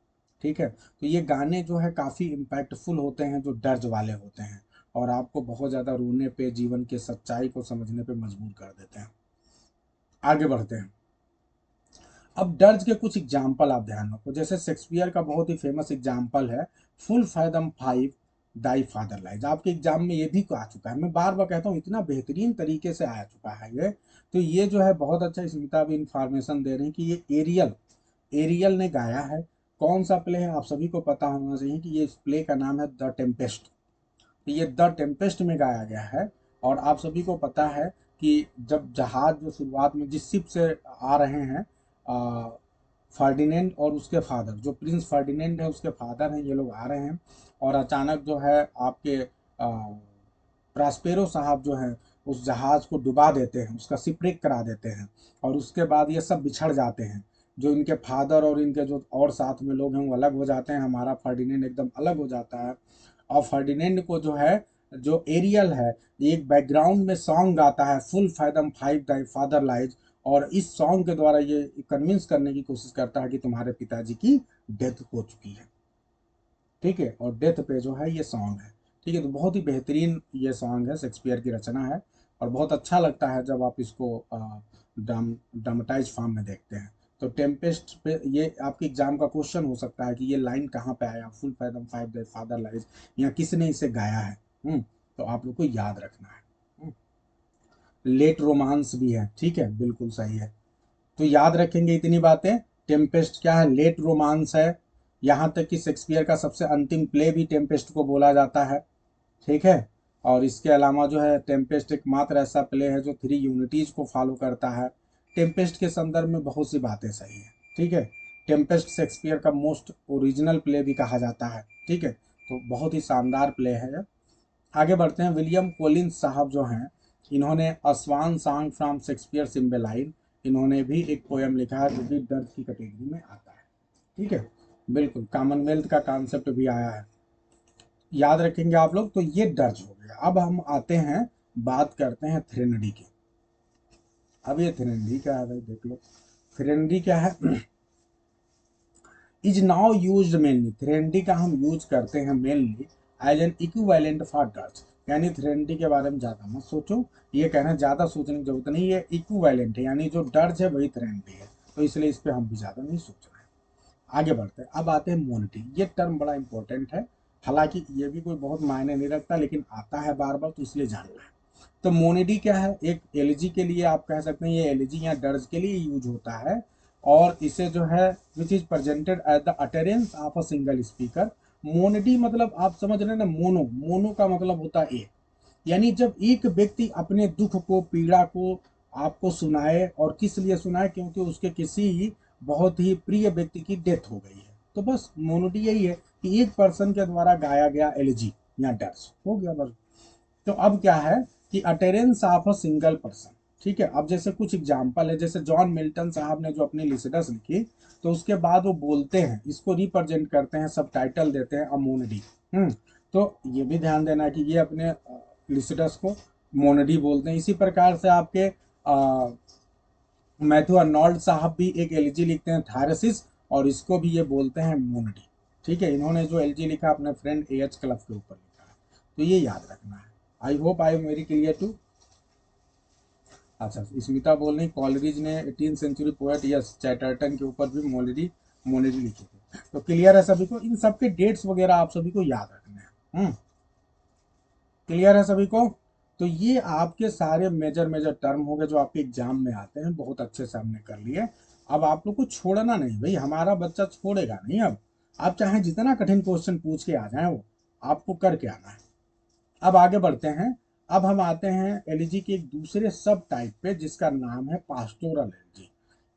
ठीक है, तो ये गाने जो है काफ़ी इम्पैक्टफुल होते हैं जो डर्ज वाले होते हैं, और आपको बहुत ज़्यादा रोने पे, जीवन के सच्चाई को समझने पे मजबूर कर देते हैं। आगे बढ़ते हैं। अब डर्ज के कुछ एग्जाम्पल आप ध्यान रखो, जैसे शेक्सपियर का बहुत ही फेमस एग्जाम्पल है फुल फैदम फाइव दाई फादर लाइज। आपके एग्जाम में ये भी आ चुका है, मैं बार बार कहता हूँ इतना बेहतरीन तरीके से आ चुका है ये। तो ये जो है बहुत अच्छा, स्मिता भी इंफॉर्मेशन दे रहे हैं कि ये एरियल, एरियल ने गाया है। कौन सा प्ले है आप सभी को पता होना चाहिए कि ये इस प्ले का नाम है द टेम्पेस्ट। तो ये द टेम्पेस्ट में गाया गया है। और आप सभी को पता है कि जब जहाज जो शुरुआत में जिस शिप से आ रहे हैं, फर्डिनेंड और उसके फादर, जो प्रिंस फर्डिनेंड है उसके फादर हैं, ये लोग आ रहे हैं, और अचानक जो है आपके प्रास्पेरो साहब जो हैं उस जहाज को डुबा देते हैं, उसका सिपरेक करा देते हैं, और उसके बाद ये सब बिछड़ जाते हैं। जो इनके फादर और इनके जो और साथ में लोग हैं वो अलग हो जाते हैं, हमारा फर्डिनेंड एकदम अलग हो जाता है। और फर्डिनेंड को जो है, जो एरियल है, एक बैकग्राउंड में सॉन्ग गाता है फुल फैदम फाइव दाई फादर लाइज, और इस सॉन्ग के द्वारा ये कन्विंस करने की कोशिश करता है कि तुम्हारे पिताजी की डेथ हो चुकी है। ठीक है, और डेथ पे जो है ये सॉन्ग है। ठीक है, तो बहुत ही बेहतरीन ये सॉन्ग है, शेक्सपियर की रचना है, और बहुत अच्छा लगता है जब आप इसको ड्रामेटाइज फॉर्म में देखते हैं। तो टेम्पेस्ट पे ये आपके एग्जाम का क्वेश्चन हो सकता है कि ये लाइन कहाँ पे आया, full fathom five the father lies, या किसने इसे गाया है। तो आप लोग को याद रखना है। लेट रोमांस भी है, ठीक है, बिल्कुल सही है। तो याद रखेंगे इतनी बातें। टेम्पेस्ट क्या है, लेट रोमांस है। यहाँ तक कि शेक्सपियर का सबसे अंतिम प्ले भी टेम्पेस्ट को बोला जाता है। ठीक है, और इसके अलावा जो है टेम्पेस्ट एकमात्र ऐसा प्ले है जो थ्री यूनिटीज को फॉलो करता है। टेम्पेस्ट के संदर्भ में बहुत सी बातें सही है। ठीक है, टेम्पेस्ट शेक्सपियर का मोस्ट ओरिजिनल प्ले भी कहा जाता है। ठीक है, तो बहुत ही शानदार प्ले है। आगे बढ़ते हैं। विलियम कोलिंस साहब जो हैं, इन्होंने अस्वान सॉन्ग फ्रॉम शेक्सपियर सिम्बेलाइन, इन्होंने भी एक पोयम लिखा है जो कि दर्ज की कैटेगरी में आता है। ठीक है, बिल्कुल कॉमनवेल्थ का कॉन्सेप्ट भी आया है, याद रखेंगे आप लोग। तो ये दर्ज हो गया। गया। अब हम आते हैं, बात करते हैं थ्रेनडी की। अब ये थ्रेनडी क्या है भाई, देख लो। थ्रेनडी क्या है, is now use mainly, threnody का हम यूज करते हैं mainly as an equivalent for dirge. यानी थ्रेनडी के बारे में ज्यादा मत सोचो, ये कहना ज्यादा सोचने की जरूरत नहीं, ये इक्विवेलेंट है, यानी जो डर्ज है वही थ्रेनडी है, तो इसलिए इस पे हम भी ज्यादा नहीं सोच रहे हैं। आगे बढ़ते हैं, अब आते हैं मोनिटी। ये टर्म बड़ा इंपॉर्टेंट है, हालांकि ये भी कोई बहुत मायने नहीं रखता, लेकिन आता है बार बार तो इसलिए जानना है। तो मोनिडी क्या है, एक एलजी के लिए आप कह सकते हैं, ये एलजी या डर्ज के लिए यूज होता है, और इसे जो है which is presented at the utterance of a single speaker. Monody मतलब आप समझ रहे हैं ना, मोनो, मोनो का मतलब होता है एक, यानी जब एक व्यक्ति अपने दुख को, पीड़ा को आपको सुनाए, और किस लिए सुनाए, क्योंकि उसके किसी बहुत ही प्रिय व्यक्ति की डेथ हो गई है, तो बस मोनोडी यही है कि एक पर्सन के द्वारा गाया गया एलिजी या डर्स हो गया बस। तो अब क्या है कि अटेरेंस ऑफ अ सिंगल पर्सन, ठीक है। अब जैसे कुछ एग्जांपल है, जैसे जॉन मिल्टन साहब ने जो अपनी लिसिडस लिखी, तो उसके बाद वो बोलते हैं, इसको रिप्रेजेंट करते हैं, सब टाइटल देते हैं अमोनडी। तो ये भी ध्यान देना कि ये अपने लिसिडस को मोनडी बोलते हैं। इसी प्रकार से आपके मैथ्यू अर्नोल्ड साहब भी एक एलजी लिखते हैं थायरसिस, और इसको भी ये बोलते हैं मोनडी, ठीक है। इन्होंने जो एलजी लिखा अपने फ्रेंड एच क्लफ के ऊपर लिखा है, तो ये याद रखना है। I hope I very clear to. अच्छा, स्मिता बोल रही कॉलरिज ने 18th सेंचुरी पोएट, यस, चैटर्टन के ऊपर भी मोनडी मोनडी लिखे थे। तो क्लियर है सभी को, इन सबके डेट्स वगैरह आप सभी को याद रखने हैं। क्लियर है सभी को। तो ये आपके सारे मेजर मेजर टर्म हो गए जो आपके एग्जाम में आते हैं, बहुत अच्छे से हमने कर लिए। अब आप लोग को छोड़ना नहीं भाई, हमारा बच्चा छोड़ेगा नहीं। अब आप चाहे जितना कठिन क्वेश्चन पूछ के आ जाए, वो आपको करके आना है। अब आगे बढ़ते हैं। अब हम आते हैं एलजी के एक दूसरे सब टाइप पे, जिसका नाम है पास्टोरल एलजी।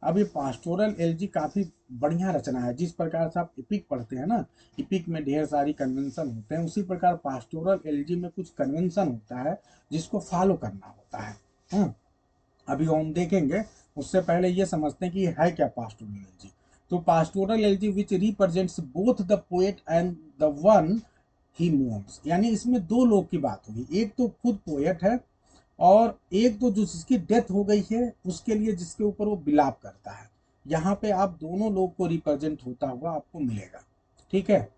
अब ये पास्टोरल एलजी काफी बढ़िया रचना है। जिस प्रकार से आप इपिक पढ़ते हैं ना, इपिक में ढेर सारी कन्वेंशन होते हैं, उसी प्रकार पास्टोरल एलजी में कुछ कन्वेंशन होता है जिसको फॉलो करना होता है। अभी हम देखेंगे, उससे पहले ये समझते हैं कि ये है क्या पास्टोरल एलजी। तो pastoral LG which represents both the poet and the one he moves, यानी इसमें दो लोग की बात होगी, एक तो खुद पोएट है, और एक तो जो जिसकी डेथ हो गई है उसके लिए जिसके ऊपर वो बिलाप करता है। यहाँ पे आप दोनों लोग को रिप्रेजेंट होता हुआ आपको मिलेगा, ठीक है।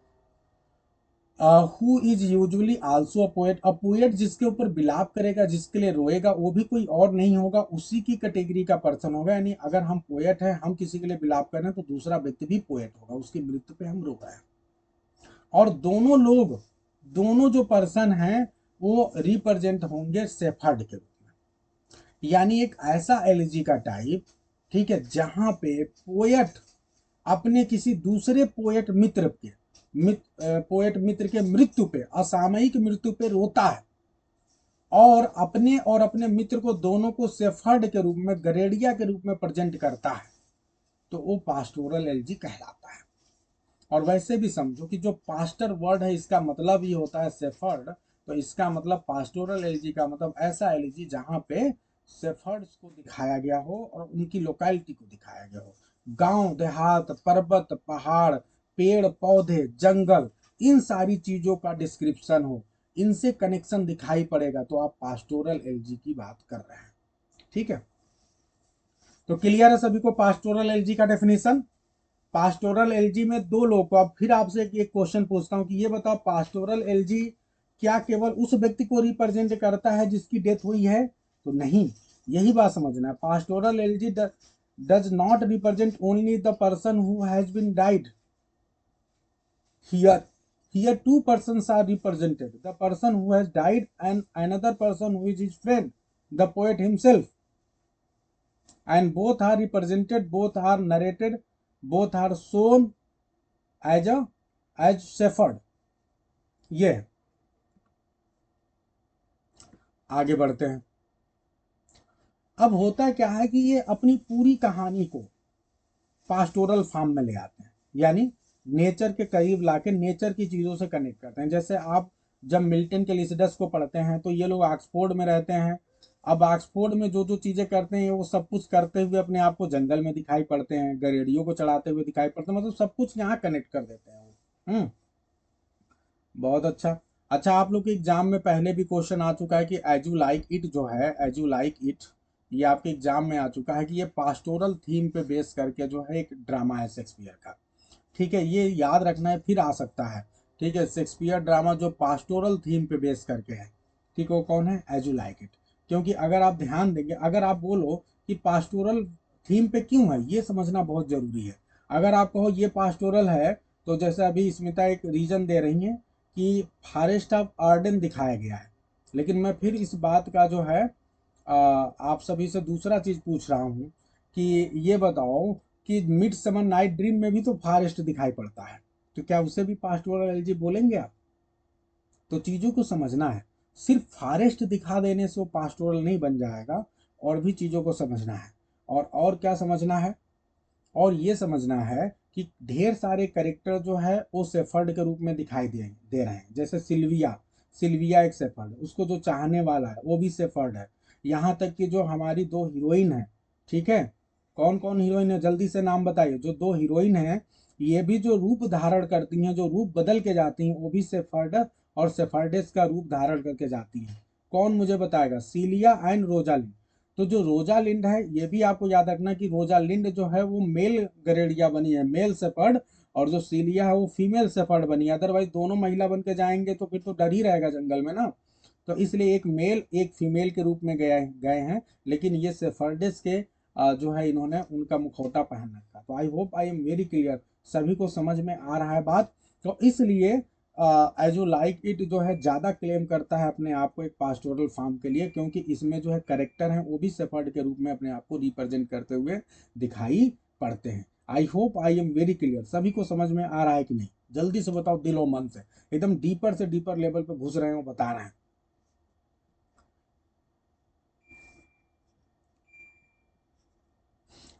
Who is usually also a poet, a poet जिसके ऊपर बिलाप करेगा, जिसके लिए रोएगा, वो भी कोई और नहीं होगा, उसी की कैटेगरी का पर्सन होगा। यानी अगर हम पोएट हैं, हम किसी के लिए बिलाप कर रहे हैं, तो दूसरा व्यक्ति भी पोएट होगा, उसकी मृत्यु पे हम रो रहे हैं। और दोनों लोग, दोनों जो पर्सन हैं, वो रिप्रेजेंट होंगे सेफर्ड के रूप में। यानी एक ऐसा एलजी का टाइप, ठीक है, जहां पे पोएट अपने किसी दूसरे पोएट मित्र के मृत्यु पे, असामयिक मृत्यु पे रोता है, और अपने मित्र को, दोनों को सेफर्ड के रूप में, गरेडिया के रूप में प्रेजेंट करता है, तो वो पास्टोरल एलजी कहलाता है। और वैसे भी समझो कि जो पास्टर वर्ड है, इसका मतलब ही होता है सेफर्ड, तो इसका मतलब पास्टोरल एलजी का मतलब ऐसा एलजी जहां पे सेफर्ड्स को दिखाया गया हो और उनकी लोकेलिटी को दिखाया गया हो। गांव देहात, पर्वत पहाड़, पेड़ पौधे, जंगल, इन सारी चीजों का डिस्क्रिप्शन हो, इनसे कनेक्शन दिखाई पड़ेगा, तो आप पास्टोरल एलजी की बात कर रहे हैं, ठीक है। तो क्लियर है सभी को पास्टोरल एलजी का डेफिनेशन। पास्टोरल एलजी में दो लोग को, अब फिर आपसे एक क्वेश्चन पूछता हूं कि ये बताओ, पास्टोरल एलजी क्या केवल उस व्यक्ति को रिप्रेजेंट करता है जिसकी डेथ हुई है? तो नहीं, यही बात समझना है। Pastoral elegy does not represent only the person who has been died. Here two persons are represented, the person who has died and another person who is his friend, the poet himself, and both are represented, both are narrated, both are shown as shepherd। ये आगे बढ़ते हैं। अब होता क्या है कि ये अपनी पूरी कहानी को पास्टोरल फॉर्म में ले आते हैं, यानी नेचर के करीब लाके नेचर की चीजों से कनेक्ट करते हैं। जैसे आप जब मिल्टन के लिसिडस को पढ़ते हैं, तो ये लोग ऑक्सफोर्ड में रहते हैं। अब ऑक्सफोर्ड में जो जो चीजें करते हैं, वो सब कुछ करते हुए अपने आप को जंगल में दिखाई पड़ते हैं, गरेड़ियों को चढ़ाते हुए दिखाई पड़ते हैं, मतलब सब कुछ यहाँ कनेक्ट कर देते हैं वो। बहुत अच्छा। अच्छा, आप लोग के एग्जाम में पहले भी क्वेश्चन आ चुका है कि एज यू लाइक इट जो है, एज यू लाइक इट, ये आपके एग्जाम में आ चुका है कि ये पास्टोरल थीम पे बेस करके जो है एक ड्रामा है शेक्सपियर का। ठीक है, ये याद रखना है, फिर आ सकता है। ठीक है, शेक्सपियर ड्रामा जो पास्टोरल थीम पे बेस करके है, ठीक है, वो कौन है? As you like it. क्योंकि अगर आप ध्यान देंगे, अगर आप बोलो कि पास्टोरल थीम पे क्यों है, ये समझना बहुत जरूरी है। अगर आप कहो ये पास्टोरल है, तो जैसे अभी स्मिता एक रीजन दे रही है कि फॉरेस्ट ऑफ आर्डन दिखाया गया है, लेकिन मैं फिर इस बात का जो है आप सभी से दूसरा चीज पूछ रहा हूँ कि ये बताओ कि मिड समर नाइट ड्रीम में भी तो फॉरेस्ट दिखाई पड़ता है, तो क्या उसे भी पास्टोरल एलजी बोलेंगे आप? तो चीजों को समझना है, सिर्फ फॉरेस्ट दिखा देने से वो पास्टोरल नहीं बन जाएगा, और भी चीजों को समझना है। और क्या समझना है? और ये समझना है कि ढेर सारे कैरेक्टर जो है वो सेफर्ड के रूप में दिखाई दे रहे हैं। जैसे सिल्विया, सिल्विया एक सेफर्ड, उसको जो चाहने वाला है वो भी सेफर्ड है। यहाँ तक कि जो हमारी दो हीरोइन है, ठीक है, कौन कौन हीरोइन है जल्दी से नाम बताइए। जो दो हीरोइन है, ये भी जो रूप धारण करती हैं, जो रूप बदल के जाती हैं, वो भी सेफर्ड और सेफर्डेस का रूप धारण करके जाती हैं। कौन मुझे बताएगा? Cilia and Rosalind. तो जो रोजालिंड है, ये भी आपको याद रखना कि रोजालिंड जो है वो मेल गरेड़िया बनी है, मेल सेफर्ड, और जो सीलिया है वो फीमेल सेफर्ड बनी है। अदरवाइज दोनों महिला बन के जाएंगे तो फिर तो डर ही रहेगा जंगल में ना। तो इसलिए एक मेल एक फीमेल के रूप में गए गए हैं। लेकिन ये सेफर्डिस के जो है इन्होंने उनका मुखौटा पहन रखा। तो आई hope I am very clear, सभी को समझ में आ रहा है बात। तो इसलिए एज यू लाइक इट जो है ज़्यादा क्लेम करता है अपने आप को एक पास्टोरल फार्म के लिए, क्योंकि इसमें जो है करेक्टर हैं वो भी सेफर्ड के रूप में अपने आप को रिप्रेजेंट करते हुए दिखाई पड़ते हैं। आई hope I am very clear, सभी को समझ में आ रहा है कि नहीं? जल्दी से बताओ, दिलो मन से, एकदम डीपर से डीपर लेवल पे घुस रहे हो, बता रहे हैं।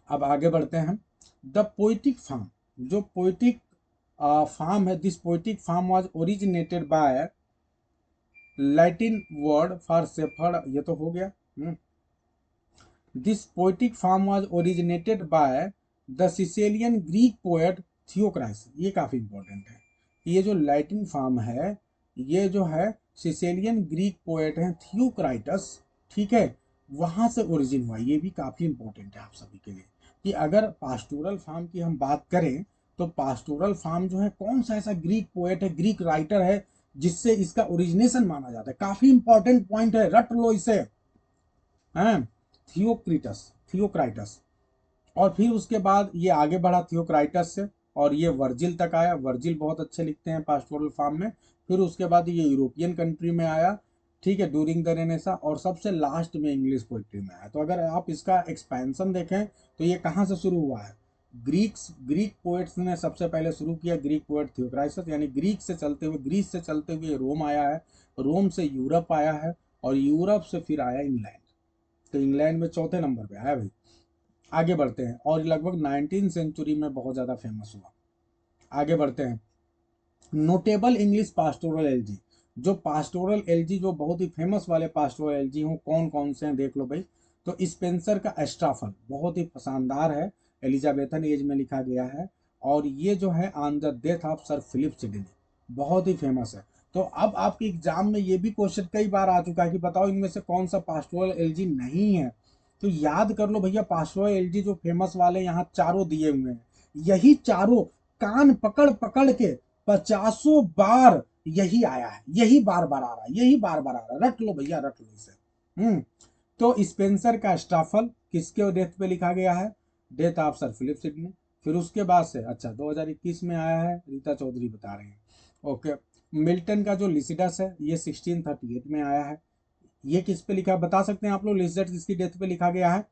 अब आगे बढ़ते हैं। द पोइटिक फार्म, जो पोइटिक फार्म है, this poetic form was originated by Latin word for shepherd, ये तो हो गया। This poetic form was originated by the Sicilian Greek poet Theocritus, ये काफी इंपॉर्टेंट है। ये जो लैटिन फार्म है, ये जो है सिसेलियन ग्रीक पोएट है थियोक्राइटस, ठीक है, वहां से ओरिजिन हुआ। ये भी काफी इंपॉर्टेंट है आप सभी के लिए कि अगर पास्टोरल फार्म की हम बात करें, तो पास्टोरल फार्म जो है कौन सा ऐसा ग्रीक पोएट है, ग्रीक राइटर है, जिससे इसका ओरिजिनेशन माना जाता है। काफी इंपॉर्टेंट पॉइंट है, रट लो इसे। हैं, थियोक्रिटस, थियोक्राइटस। और फिर उसके बाद ये आगे बढ़ा थियोक्राइटस से, और ये वर्जिल तक आया। वर्जिल बहुत अच्छे लिखते हैं पास्टोरल फार्म में। फिर उसके बाद ये यूरोपियन कंट्री में आया, ठीक है, ड्यूरिंग द रेनेसा, और सबसे लास्ट में इंग्लिश पोइट्री में आया। तो अगर आप इसका एक्सपेंशन देखें तो ये कहाँ से शुरू हुआ है? ग्रीक पोएट्स ने सबसे पहले शुरू किया, ग्रीक पोएट थियोक्राइटस, यानी ग्रीक से चलते हुए, ग्रीस से चलते हुए रोम आया है, रोम से यूरोप आया है, और यूरोप से फिर आया इंग्लैंड। तो इंग्लैंड में चौथे नंबर पे आया भाई। आगे बढ़ते हैं, और लगभग 19 सेंचुरी में बहुत ज़्यादा फेमस हुआ। आगे बढ़ते हैं। नोटेबल इंग्लिश पास्टोरल एलजी, जो पास्टोरल एलजी जो बहुत ही फेमस वाले पास्टोरल एलजी हो, कौन कौन से हैं देख लो भाई। तो स्पेंसर का एस्ट्राफल बहुत ही शानदार है, एलिजाबेथन एज में लिखा गया है। और ये जो है on the death of sir Philip Sidney, बहुत ही फेमस है। तो अब आपके एग्जाम में ये भी क्वेश्चन कई बार आ चुका है कि बताओ इनमें से कौन सा पास्टोरल एलजी नहीं है। तो याद कर लो भैया, पास्टोरल एलजी जो फेमस वाले यहाँ चारों दिए हुए हैं, यही चारों कान पकड़ पकड़ के 50 बार यही आया है, यही बार बार आ रहा है, यही बार बार आ रहा है। रट लो भैया, रट लो इसे। तो स्पेंसर का स्टाफल किसके डेथ पे लिखा गया है? Death of sir Philip Sidney. फिर उसके बाद से अच्छा 2021 में आया है, रीता चौधरी बता रहे हैं। ओके। मिल्टन का जो लिसिडस है, ये 1638 में आया है। ये किस पे लिखा बता सकते हैं आप लोग? लिसिडस किसकी डेथ पे लिखा गया है?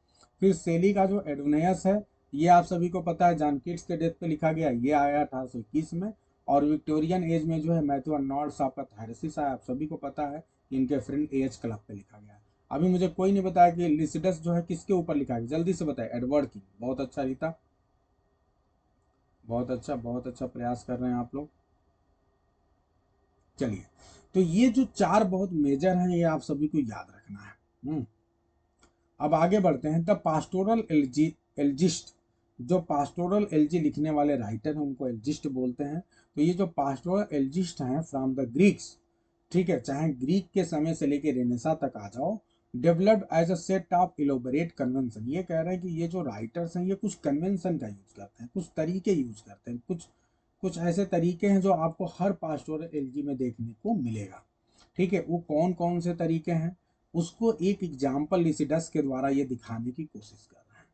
फिर सेली का जो एडोनियस है, ये आप सभी को पता है, जॉन किट्स के डेथ पे लिखा गया, ये आया 1821 में। और विक्टोरियन एज में जो है मैथ्यू अर्नोल्ड आपका थायरसिस है, आप सभी को पता है, इनके फ्रेंड एच क्लब पे लिखा गया है। अभी मुझे कोई नहीं बताया कि लिसिडस जो है किसके ऊपर लिखा गया, जल्दी से बताए। एडवर्ड की। बहुत अच्छा रीता, बहुत अच्छा प्रयास कर रहे हैं आप लोग। चलिए, तो ये जो चार बहुत मेजर हैं, ये आप सभी को याद रखना है। अब आगे बढ़ते हैं। द पास्टोरल एल्जिस्ट, जो पास्टोरल एल्जी लिखने वाले राइटर हैं उनको एल्जिस्ट बोलते हैं। तो ये जो पास्टोरल एल्जिस्ट हैं फ्रॉम द ग्रीक्स, ठीक है, चाहे ग्रीक के समय से लेके रेनेसा तक आ जाओ, developed as a set of elaborate convention. ये कह रहे हैं कि ये जो राइटर्स हैं ये कुछ कन्वेंशन का यूज करते हैं, कुछ तरीके यूज करते हैं, कुछ कुछ ऐसे तरीके हैं जो आपको हर पास्टोरल एलजी में देखने को मिलेगा। ठीक है, वो कौन कौन से तरीके हैं उसको एक एग्जाम्पल लिसिडस के द्वारा ये दिखाने की कोशिश कर रहे हैं।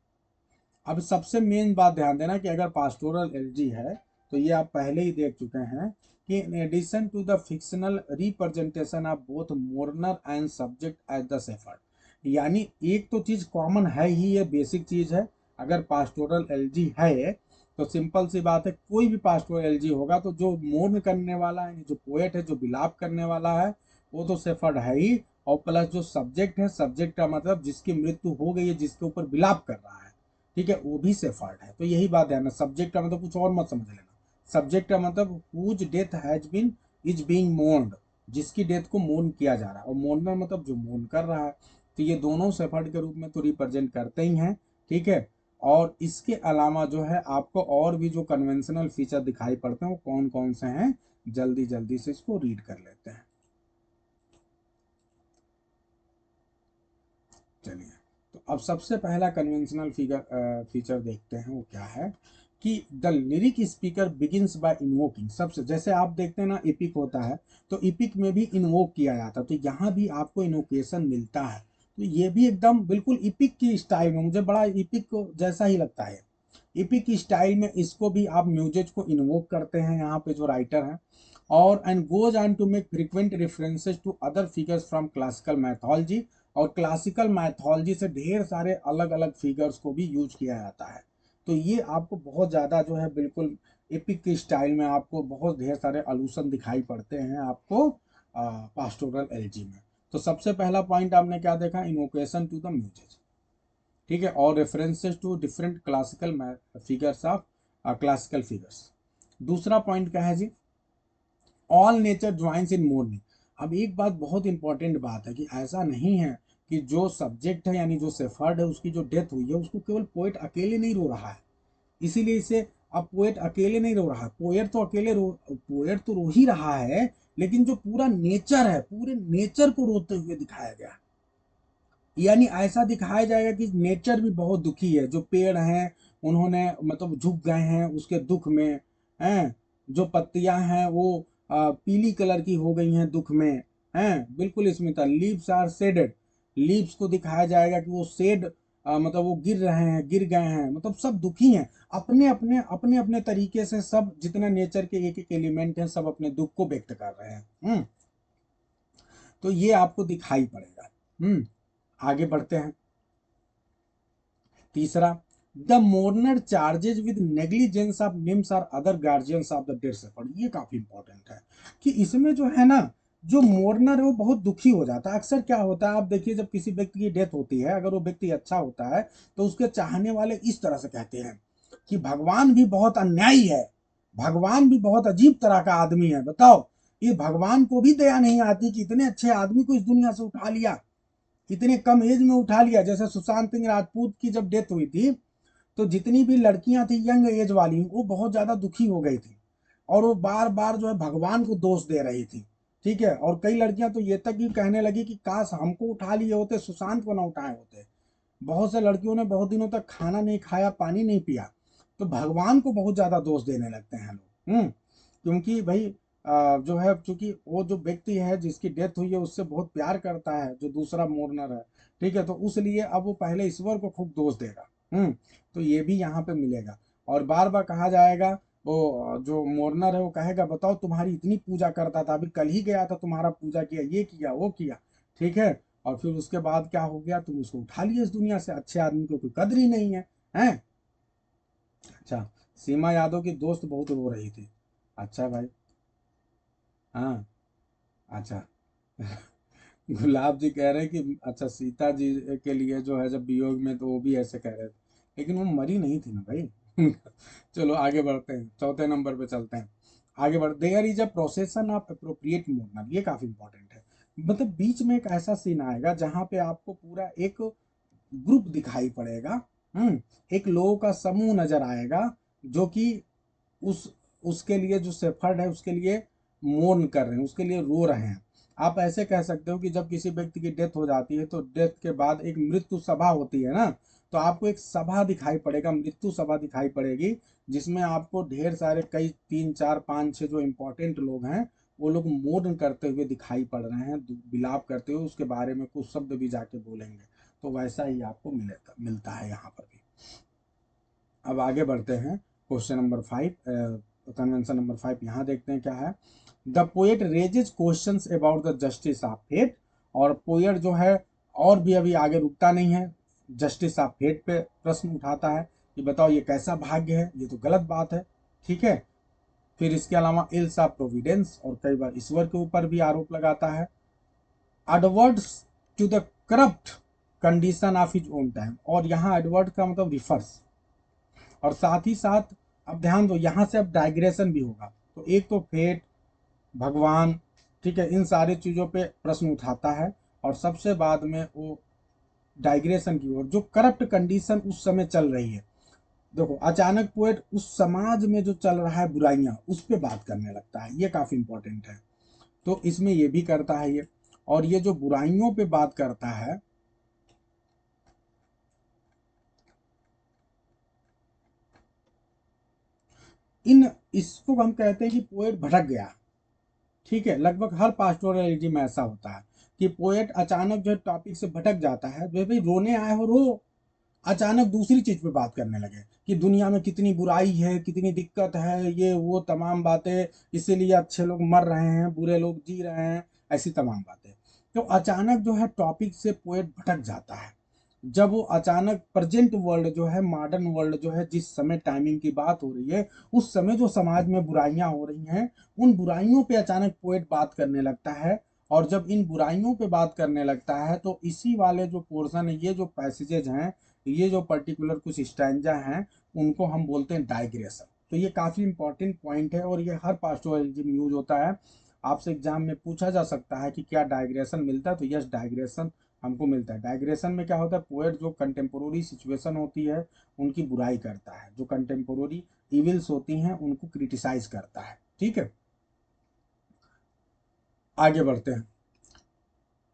अब सबसे मेन बात ध्यान देना कि अगर पास्टोरल एलजी है तो ये आप पहले ही देख चुके हैं कि in addition to the fictional representation of both mourner and subject as the shepherd, यानी एक तो चीज कॉमन है ही, ये बेसिक चीज है। अगर पास्टोरल एलजी है तो सिंपल सी बात है, कोई भी पास्टोरल एलजी होगा तो जो मोर्न करने वाला है, जो पोएट है, जो विलाप करने वाला है, वो तो सेफर्ड है ही। और प्लस जो सब्जेक्ट है, सब्जेक्ट का मतलब जिसकी मृत्यु हो गई है, जिसके ऊपर विलाप कर रहा है, ठीक है, वो भी सेफर्ड है। तो यही बात है ना, सब्जेक्ट का मतलब कुछ और मत समझ लेना। सब्जेक्ट का मतलब whose death has been is being mourned, जिसकी डेथ को मोर्न किया जा रहा है, और मोर्नर मतलब जो मोर्न कर रहा है। तो ये दोनों सेफर्ड के रूप में तो रिप्रेजेंट करते ही हैं। ठीक है, और इसके अलावा जो है आपको और भी जो कन्वेंशनल फीचर दिखाई पड़ते हैं वो कौन कौन से हैं, जल्दी जल्दी से इसको रीड कर लेते हैं। चलिए, तो अब सबसे पहला कन्वेंशनल फीचर देखते हैं, वो क्या है कि the lyric speaker begins bye invoking. सबसे जैसे आप देखते हैं ना इपिक होता है, तो इपिक में भी इन्वोक किया जाता है, तो यहाँ भी आपको इन्वोकेशन मिलता है। तो ये भी एकदम बिल्कुल इपिक की स्टाइल में, मुझे बड़ा इपिक को जैसा ही लगता है। इपिक की स्टाइल में इसको भी आप म्यूजिक को इन्वोक करते हैं यहाँ पे जो राइटर हैं। और and goes on to make frequent references to other figures from classical mythology, और क्लासिकल मैथोलॉजी से ढेर सारे अलग अलग फिगर्स को भी यूज किया जाता है। तो ये आपको बहुत ज़्यादा जो है बिल्कुल एपिक की स्टाइल में आपको बहुत ढेर सारे अलूशन दिखाई पड़ते हैं आपको पास्टोरल एलजी में। तो सबसे पहला पॉइंट आपने क्या देखा, इन्वोकेशन टू द म्यूजिक। ठीक है, और references to different classical figures of classical figures. दूसरा पॉइंट क्या है जी, all nature joins in mourning. अब एक बात बहुत इंपॉर्टेंट बात है कि ऐसा नहीं है कि जो सब्जेक्ट है यानी जो सेफर्ड है उसकी जो डेथ हुई है उसको केवल पोएट अकेले नहीं रो रहा है, इसीलिए इसे अब पोएट अकेले नहीं रो रहा है, पोएट तो रो ही रहा है, लेकिन जो पूरा नेचर है, पूरे नेचर को रोते हुए दिखाया गया। यानी ऐसा दिखाया जाएगा कि नेचर भी बहुत दुखी है, जो पेड़ हैं उन्होंने मतलब झुक गए हैं उसके दुख में, हैं, जो पत्तियां हैं वो पीली कलर की हो गई हैं दुख में, हैं, बिल्कुल Smita, leaves are shaded. Leaves को दिखाया जाएगा कि वो शेड मतलब वो गिर रहे हैं, गिर गए हैं, मतलब सब दुखी हैं, अपने अपने तरीके से। सब जितना नेचर के एक एक एलिमेंट हैं सब अपने दुख को व्यक्त कर रहे हैं। तो ये आपको दिखाई पड़ेगा। आगे बढ़ते हैं। तीसरा, the mourner charges with negligence of nymphs और other guardians of the dead shepherd. ये काफी इंपॉर्टेंट है कि इसमें जो है ना, जो मोर्नर है वो बहुत दुखी हो जाता है। अक्सर क्या होता है, आप देखिए जब किसी व्यक्ति की डेथ होती है, अगर वो व्यक्ति अच्छा होता है तो उसके चाहने वाले इस तरह से कहते हैं कि भगवान भी बहुत अन्यायी है, भगवान भी बहुत अजीब तरह का आदमी है। बताओ, ये भगवान को भी दया नहीं आती कि इतने अच्छे आदमी को इस दुनिया से उठा लिया, इतने कम एज में उठा लिया। जैसे सुशांत सिंह राजपूत की जब डेथ हुई थी तो जितनी भी लड़कियां थी यंग एज वाली वो बहुत ज्यादा दुखी हो गई थी, और वो बार बार जो है भगवान को दोष दे रही थी। ठीक है, और कई लड़कियां तो ये तक भी कहने लगी कि काश हमको उठा लिए होते, सुशांत को ना उठाए होते। बहुत से लड़कियों ने बहुत दिनों तक खाना नहीं खाया, पानी नहीं पिया। तो भगवान को बहुत ज्यादा दोष देने लगते हैं लोग। क्योंकि भाई जो है, चूंकि वो जो व्यक्ति है जिसकी डेथ हुई है उससे बहुत प्यार करता है जो दूसरा मोर्नर है। ठीक है, तो उसलिए अब वो पहले ईश्वर को खूब दोष देगा। तो ये भी यहाँ पे मिलेगा। और बार बार कहा जाएगा, वो जो मोर्नर है वो कहेगा बताओ तुम्हारी इतनी पूजा करता था, अभी कल ही गया था तुम्हारा पूजा किया, ये किया वो किया। ठीक है, और फिर उसके बाद क्या हो गया, तुम उसको उठा लिए इस दुनिया से, अच्छे आदमी को कोई कदर ही नहीं है, हैं। अच्छा, सीमा यादव की दोस्त बहुत रो रही थी। अच्छा भाई, हाँ, अच्छा। गुलाब जी कह रहे हैं कि अच्छा सीता जी के लिए जो है जब वियोग में तो वो भी ऐसे कह रहे थे, लेकिन वो मरी नहीं थी ना भाई। चलो आगे बढ़ते हैं, चौथे नंबर पे चलते हैं। आगे बढ़, there is a procession of appropriate movement. ये काफी इंपॉर्टेंट है। मतलब बीच में एक ऐसा सीन आएगा जहां पे आपको पूरा एक ग्रुप दिखाई पड़ेगा। एक लोगों का समूह नजर आएगा जो कि उस उसके लिए जो शेफर्ड है उसके लिए मोर्न कर रहे हैं, उसके लिए रो रहे हैं। आप ऐसे कह सकते हो कि जब किसी व्यक्ति की डेथ हो जाती है तो डेथ के बाद एक मृत्यु सभा होती है ना, तो आपको एक सभा दिखाई पड़ेगा, मृत्यु सभा दिखाई पड़ेगी, जिसमें आपको ढेर सारे कई 3 4 5 6 जो इम्पोर्टेंट लोग हैं वो लोग मौन करते हुए दिखाई पड़ रहे हैं, विलाप करते हुए, उसके बारे में कुछ शब्द भी जाके बोलेंगे। तो वैसा ही आपको मिलता है यहाँ पर भी। अब आगे बढ़ते हैं, क्वेश्चन नंबर 5, कन्वेंशन नंबर 5 यहाँ देखते हैं क्या है। The poet raises questions about the justice of fate. और पोएट जो है और भी अभी आगे रुकता नहीं है, जस्टिस ऑफ फेट पे प्रश्न उठाता है कि बताओ ये कैसा भाग्य है, ये तो गलत बात है, ठीक है। फिर इसके अलावा इल्स ऑफ प्रोविडेंस, और कई बार ईश्वर के ऊपर भी आरोप लगाता है। Adverts to the corrupt condition of his own time, और यहाँ एडवर्ड का मतलब रिफर्स, और साथ ही साथ अब ध्यान दो यहाँ से अब डाइग्रेशन भी होगा। तो एक तो फेट, भगवान, ठीक है, इन सारी चीज़ों पे प्रश्न उठाता है, और सबसे बाद में वो डाइग्रेशन की ओर, जो करप्ट कंडीशन उस समय चल रही है। देखो अचानक पोएट उस समाज में जो चल रहा है बुराइयां, उस पर बात करने लगता है, ये काफी इंपॉर्टेंट है। तो इसमें ये भी करता है ये, और ये जो बुराइयों पे बात करता है, इन इसको हम कहते हैं कि पोएट भटक गया, ठीक है। लगभग हर पास्टोरल एलिजी में ऐसा होता है कि पोएट अचानक जो टॉपिक से भटक जाता है, जो भाई रोने आए हो रो, अचानक दूसरी चीज पे बात करने लगे कि दुनिया में कितनी बुराई है, कितनी दिक्कत है, ये वो तमाम बातें, इसीलिए अच्छे लोग मर रहे हैं, बुरे लोग जी रहे हैं, ऐसी तमाम बातें। तो अचानक जो है टॉपिक से पोएट भटक जाता है। जब वो अचानक प्रेजेंट वर्ल्ड जो है, मॉडर्न वर्ल्ड जो है, जिस समय टाइमिंग की बात हो रही है, उस समय जो समाज में बुराइयां हो रही हैं, उन बुराइयों पे अचानक पोएट बात करने लगता है। और जब इन बुराइयों पे बात करने लगता है तो इसी वाले जो पोर्शन है, ये जो पैसेजेज हैं, ये जो पर्टिकुलर कुछ स्टैंजा हैं, उनको हम बोलते हैं डाइग्रेशन। तो ये काफ़ी इंपॉर्टेंट पॉइंट है, और ये हर पास्टोरलिज्म में यूज होता है। आपसे एग्जाम में पूछा जा सकता है कि क्या डाइग्रेशन मिलता है, तो यस, डाइग्रेशन हमको मिलता है। डाइग्रेशन में क्या होता है, पोएट जो कंटेम्पोररी सिचुएशन होती है उनकी बुराई करता है, जो कंटेम्पोररी इविल्स होती हैं उनको क्रिटिसाइज करता है, ठीक है। आगे बढ़ते हैं।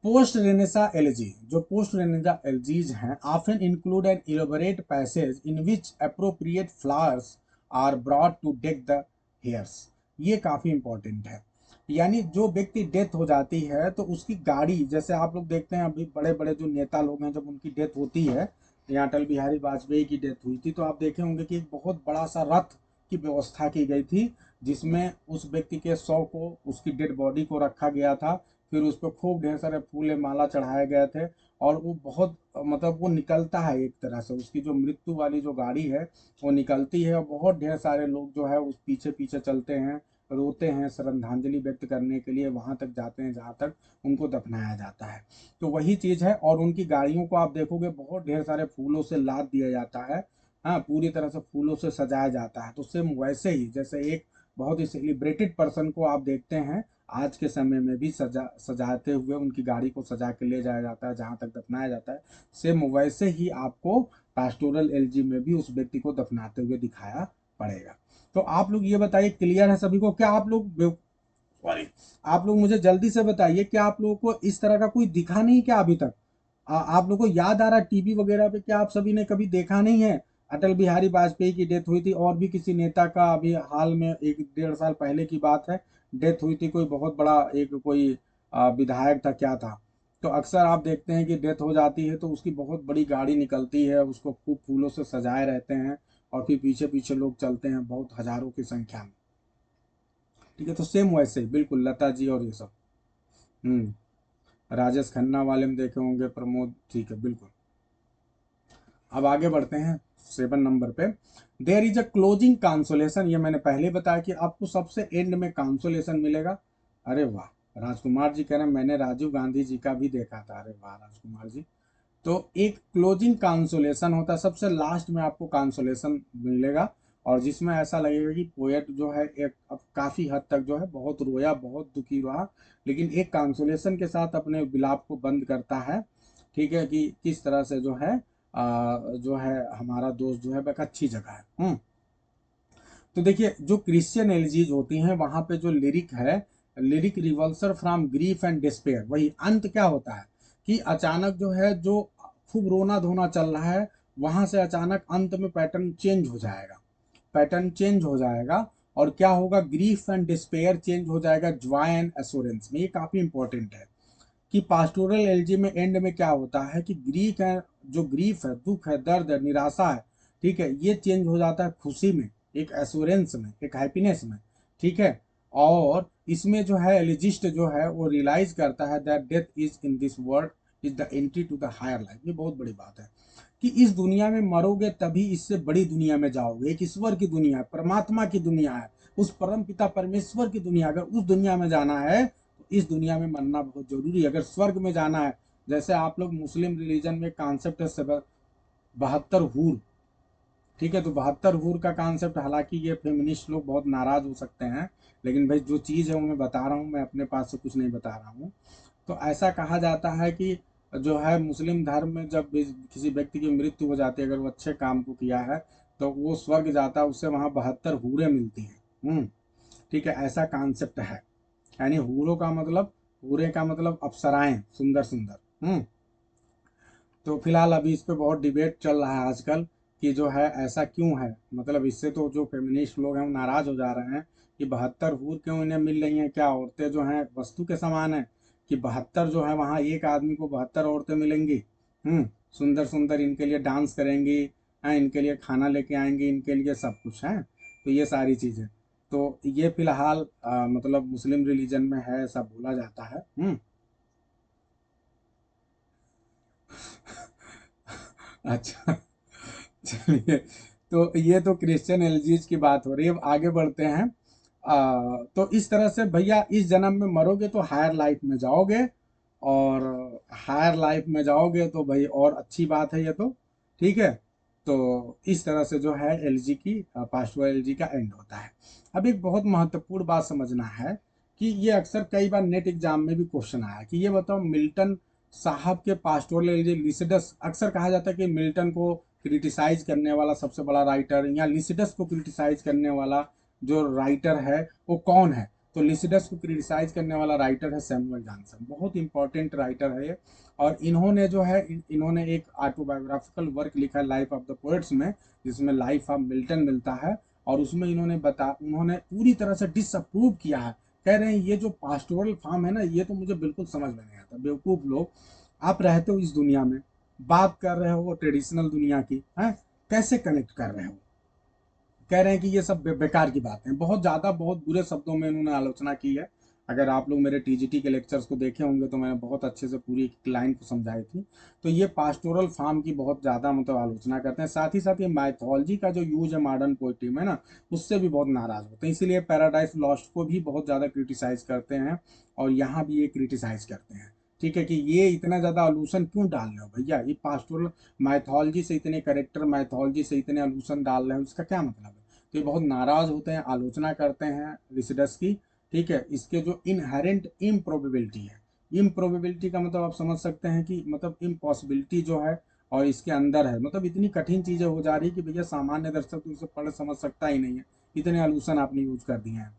पोस्ट रेनेसा एलजी, जो पोस्ट रेनेसा एलजीज हैं, often include an elaborate passage in which appropriate flowers are brought to deck the hearse. ये काफ़ी इंपॉर्टेंट है। यानी जो व्यक्ति डेथ हो जाती है तो उसकी गाड़ी, जैसे आप लोग देखते हैं अभी बड़े बड़े जो नेता लोग हैं, जब उनकी डेथ होती है, यहाँ अटल बिहारी वाजपेयी की डेथ हुई थी, तो आप देखे होंगे कि एक बहुत बड़ा सा रथ की व्यवस्था की गई थी, जिसमें उस व्यक्ति के शव को, उसकी डेड बॉडी को रखा गया था। फिर उस पर खूब ढेर सारे फूले माला चढ़ाए गए थे, और वो बहुत मतलब वो निकलता है एक तरह से, उसकी जो मृत्यु वाली जो गाड़ी है वो निकलती है, और बहुत ढेर सारे लोग जो है उस पीछे पीछे चलते हैं, रोते हैं, श्रद्धांजलि व्यक्त करने के लिए वहां तक जाते हैं जहां तक उनको दफनाया जाता है। तो वही चीज है, और उनकी गाड़ियों को आप देखोगे बहुत ढेर सारे फूलों से लाद दिया जाता है, हाँ, पूरी तरह से फूलों से सजाया जाता है। तो सेम वैसे ही जैसे एक बहुत ही सेलिब्रेटेड पर्सन को आप देखते हैं, आज के समय में भी सजाते हुए उनकी गाड़ी को सजा के ले जाया जाता है जहां तक दफनाया जाता है, सेम वैसे ही आपको पास्टोरल एलजी में भी उस व्यक्ति को दफनाते हुए दिखाया पड़ेगा। तो आप लोग ये बताइए, क्लियर है सभी को? क्या आप लोग, सॉरी, आप लोग मुझे जल्दी से बताइए, क्या आप लोगों को इस तरह का कोई दिखा नहीं क्या अभी तक? आप लोगों को याद आ रहा है टीवी वगैरह पे, क्या आप सभी ने कभी देखा नहीं है? अटल बिहारी वाजपेयी की डेथ हुई थी, और भी किसी नेता का अभी हाल में 1 1.5 साल पहले की बात है, डेथ हुई थी, कोई बहुत बड़ा एक कोई विधायक था, क्या था। तो अक्सर आप देखते हैं कि डेथ हो जाती है तो उसकी बहुत बड़ी गाड़ी निकलती है, उसको खूब फूलों से सजाए रहते हैं, और फिर पीछे पीछे लोग चलते हैं बहुत हजारों की संख्या में, ठीक है। तो सेम वैसे ही बिल्कुल लता जी और ये सब। राजेश खन्ना वाले में देखे होंगे, प्रमोद, ठीक है, बिल्कुल। अब आगे बढ़ते हैं 7 नंबर पे। देयर इज अ क्लोजिंग कांसोलेशन, ये मैंने पहले बताया कि आपको सबसे एंड में कांसोलेशन मिलेगा। अरे वाह, राजकुमार जी कह रहे हैं मैंने राजीव गांधी जी का भी देखा था। अरे वाह राजकुमार जी। तो एक क्लोजिंग कांसोलेशन होता है, सबसे लास्ट में आपको कांसोलेशन मिलेगा, और जिसमें ऐसा लगेगा कि पोएट जो है एक अब काफी हद तक जो है बहुत रोया, बहुत दुखी रहा, लेकिन एक कांसोलेशन के साथ अपने विलाप को बंद करता है, ठीक है, कि किस तरह से जो है जो है हमारा दोस्त जो है एक अच्छी जगह है। तो देखिए जो क्रिश्चियन एलिजीज होती हैं वहां पे जो लिरिक है, lyric reversal from grief and despair. वही अंत क्या होता है कि अचानक जो है, जो खूब रोना धोना चल रहा है, वहां से अचानक अंत में पैटर्न चेंज हो जाएगा, पैटर्न चेंज हो जाएगा। और क्या होगा, ग्रीफ एंड डिस्पेयर चेंज हो जाएगा जॉय एंड एश्योरेंस में। ये काफी इंपॉर्टेंट है कि पास्टोरल एलजी में एंड में क्या होता है कि ग्रीक है, जो ग्रीफ है, दुख है, दर्द है, निराशा है, ठीक है, ये चेंज हो जाता है खुशी में, एक एश्योरेंस में, एक हैप्पीनेस में, ठीक है। और इसमें जो है एलिजिस्ट जो है वो रियलाइज करता है that death is in this world is the entry to the higher life. ये बहुत बड़ी बात है कि इस दुनिया में मरोगे तभी इससे बड़ी दुनिया में जाओगे। एक ईश्वर की दुनिया है, परमात्मा की दुनिया है, उस परम पिता परमेश्वर की दुनिया। अगर उस दुनिया में जाना है तो इस दुनिया में मरना बहुत जरूरी है। अगर स्वर्ग में जाना है, जैसे आप लोग मुस्लिम रिलीजन में कॉन्सेप्ट है 72 हूर, ठीक है, तो 72 हूर का कॉन्सेप्ट, हालांकि ये फेमिनिस्ट लोग बहुत नाराज हो सकते हैं, लेकिन भाई जो चीज़ है वो मैं बता रहा हूँ, मैं अपने पास से कुछ नहीं बता रहा हूँ। तो ऐसा कहा जाता है कि जो है मुस्लिम धर्म में जब किसी व्यक्ति की मृत्यु हो जाती है, अगर वो अच्छे काम को किया है तो वो स्वर्ग जाता है, उससे वहाँ 72 हूरें मिलती हैं। ठीक है, ऐसा कॉन्सेप्ट है। यानी हूरों का मतलब, हूरे का मतलब अप्सराएं, सुंदर सुंदर। तो फिलहाल अभी इस पे बहुत डिबेट चल रहा है आजकल कि जो है ऐसा क्यों है, मतलब इससे तो जो फेमिनिस्ट लोग हैं वो नाराज हो जा रहे हैं कि 72 हूर क्यों इन्हें मिल रही हैं, क्या औरतें जो हैं वस्तु के समान है कि 72 जो है वहाँ एक आदमी को 72 औरतें मिलेंगी, सुंदर सुंदर, इनके लिए डांस करेंगी, हैं, इनके लिए खाना लेके आएंगी, इनके लिए सब कुछ है। तो ये सारी चीजें, तो ये फिलहाल मतलब मुस्लिम रिलीजन में है, ऐसा बोला जाता है। अच्छा, चलिए, तो ये तो क्रिश्चियन एलजीज की बात हो रही है। अब आगे बढ़ते हैं। तो इस तरह से भैया इस जन्म में मरोगे तो हायर लाइफ में जाओगे, और हायर लाइफ में जाओगे तो भाई और अच्छी बात है ये तो, ठीक है। तो इस तरह से जो है एलजी की, पास्टोरल एलजी का एंड होता है। अब एक बहुत महत्वपूर्ण बात समझना है कि ये अक्सर कई बार नेट एग्जाम में भी क्वेश्चन आया कि ये बताओ, मिल्टन साहब के पास्टोरल एलजी लिसिडस, अक्सर कहा जाता है कि मिल्टन को क्रिटिसाइज करने वाला सबसे बड़ा राइटर, या लिसिडस को क्रिटिसाइज करने वाला जो राइटर है वो कौन है। तो लिसिडस को क्रिटिसाइज करने वाला राइटर है सैमुअल जॉनसन, बहुत इंपॉर्टेंट राइटर है ये। और इन्होंने जो है इन्होंने एक ऑटोबायोग्राफिकल वर्क लिखा है लाइफ ऑफ द पोएट्स में, जिसमें लाइफ ऑफ मिल्टन मिलता है। और उसमें उन्होंने पूरी तरह से डिसअप्रूव किया है। कह रहे हैं ये जो पास्टोरल फॉर्म है ना, ये तो मुझे बिल्कुल समझ में नहीं आता, बेवकूफ लोग, आप रहते हो इस दुनिया में, बात कर रहे हो वो ट्रेडिशनल दुनिया की है, कैसे कनेक्ट कर रहे हो। कह रहे हैं कि ये सब बेकार की बातें हैं। बहुत ज़्यादा, बहुत बुरे शब्दों में इन्होंने आलोचना की है। अगर आप लोग मेरे टीजीटी के लेक्चर्स को देखे होंगे तो मैंने बहुत अच्छे से पूरी लाइन को समझाई थी। तो ये पास्टोरल फार्म की बहुत ज़्यादा मतलब आलोचना करते हैं। साथ ही साथ ये माइथोलॉजी का जो यूज है मॉडर्न पोइट्री में ना, उससे भी बहुत नाराज होते हैं, इसीलिए पैराडाइज लॉस्ट को भी बहुत ज़्यादा क्रिटिसाइज करते हैं, और यहाँ भी ये क्रिटिसाइज करते हैं। ठीक है, कि ये इतना ज़्यादा अलूशन क्यों डाल रहे हो भैया, ये पास्टोरल माइथोलॉजी से इतने करेक्टर, माइथोलॉजी से इतने अलूशन डाल रहे हो, इसका क्या मतलब है। तो ये बहुत नाराज होते हैं, आलोचना करते हैं लिसिडस की। ठीक है, इसके जो इनहेरेंट इम्प्रोबेबिलिटी है, इम्प्रोबेबिलिटी का मतलब आप समझ सकते हैं कि मतलब इम्पॉसिबिलिटी जो है और इसके अंदर है, मतलब इतनी कठिन चीजें हो जा रही है कि भैया सामान्य दर्शक तो इसे पढ़ समझ सकता ही नहीं है, इतने आलूसन आपने यूज कर दिए हैं।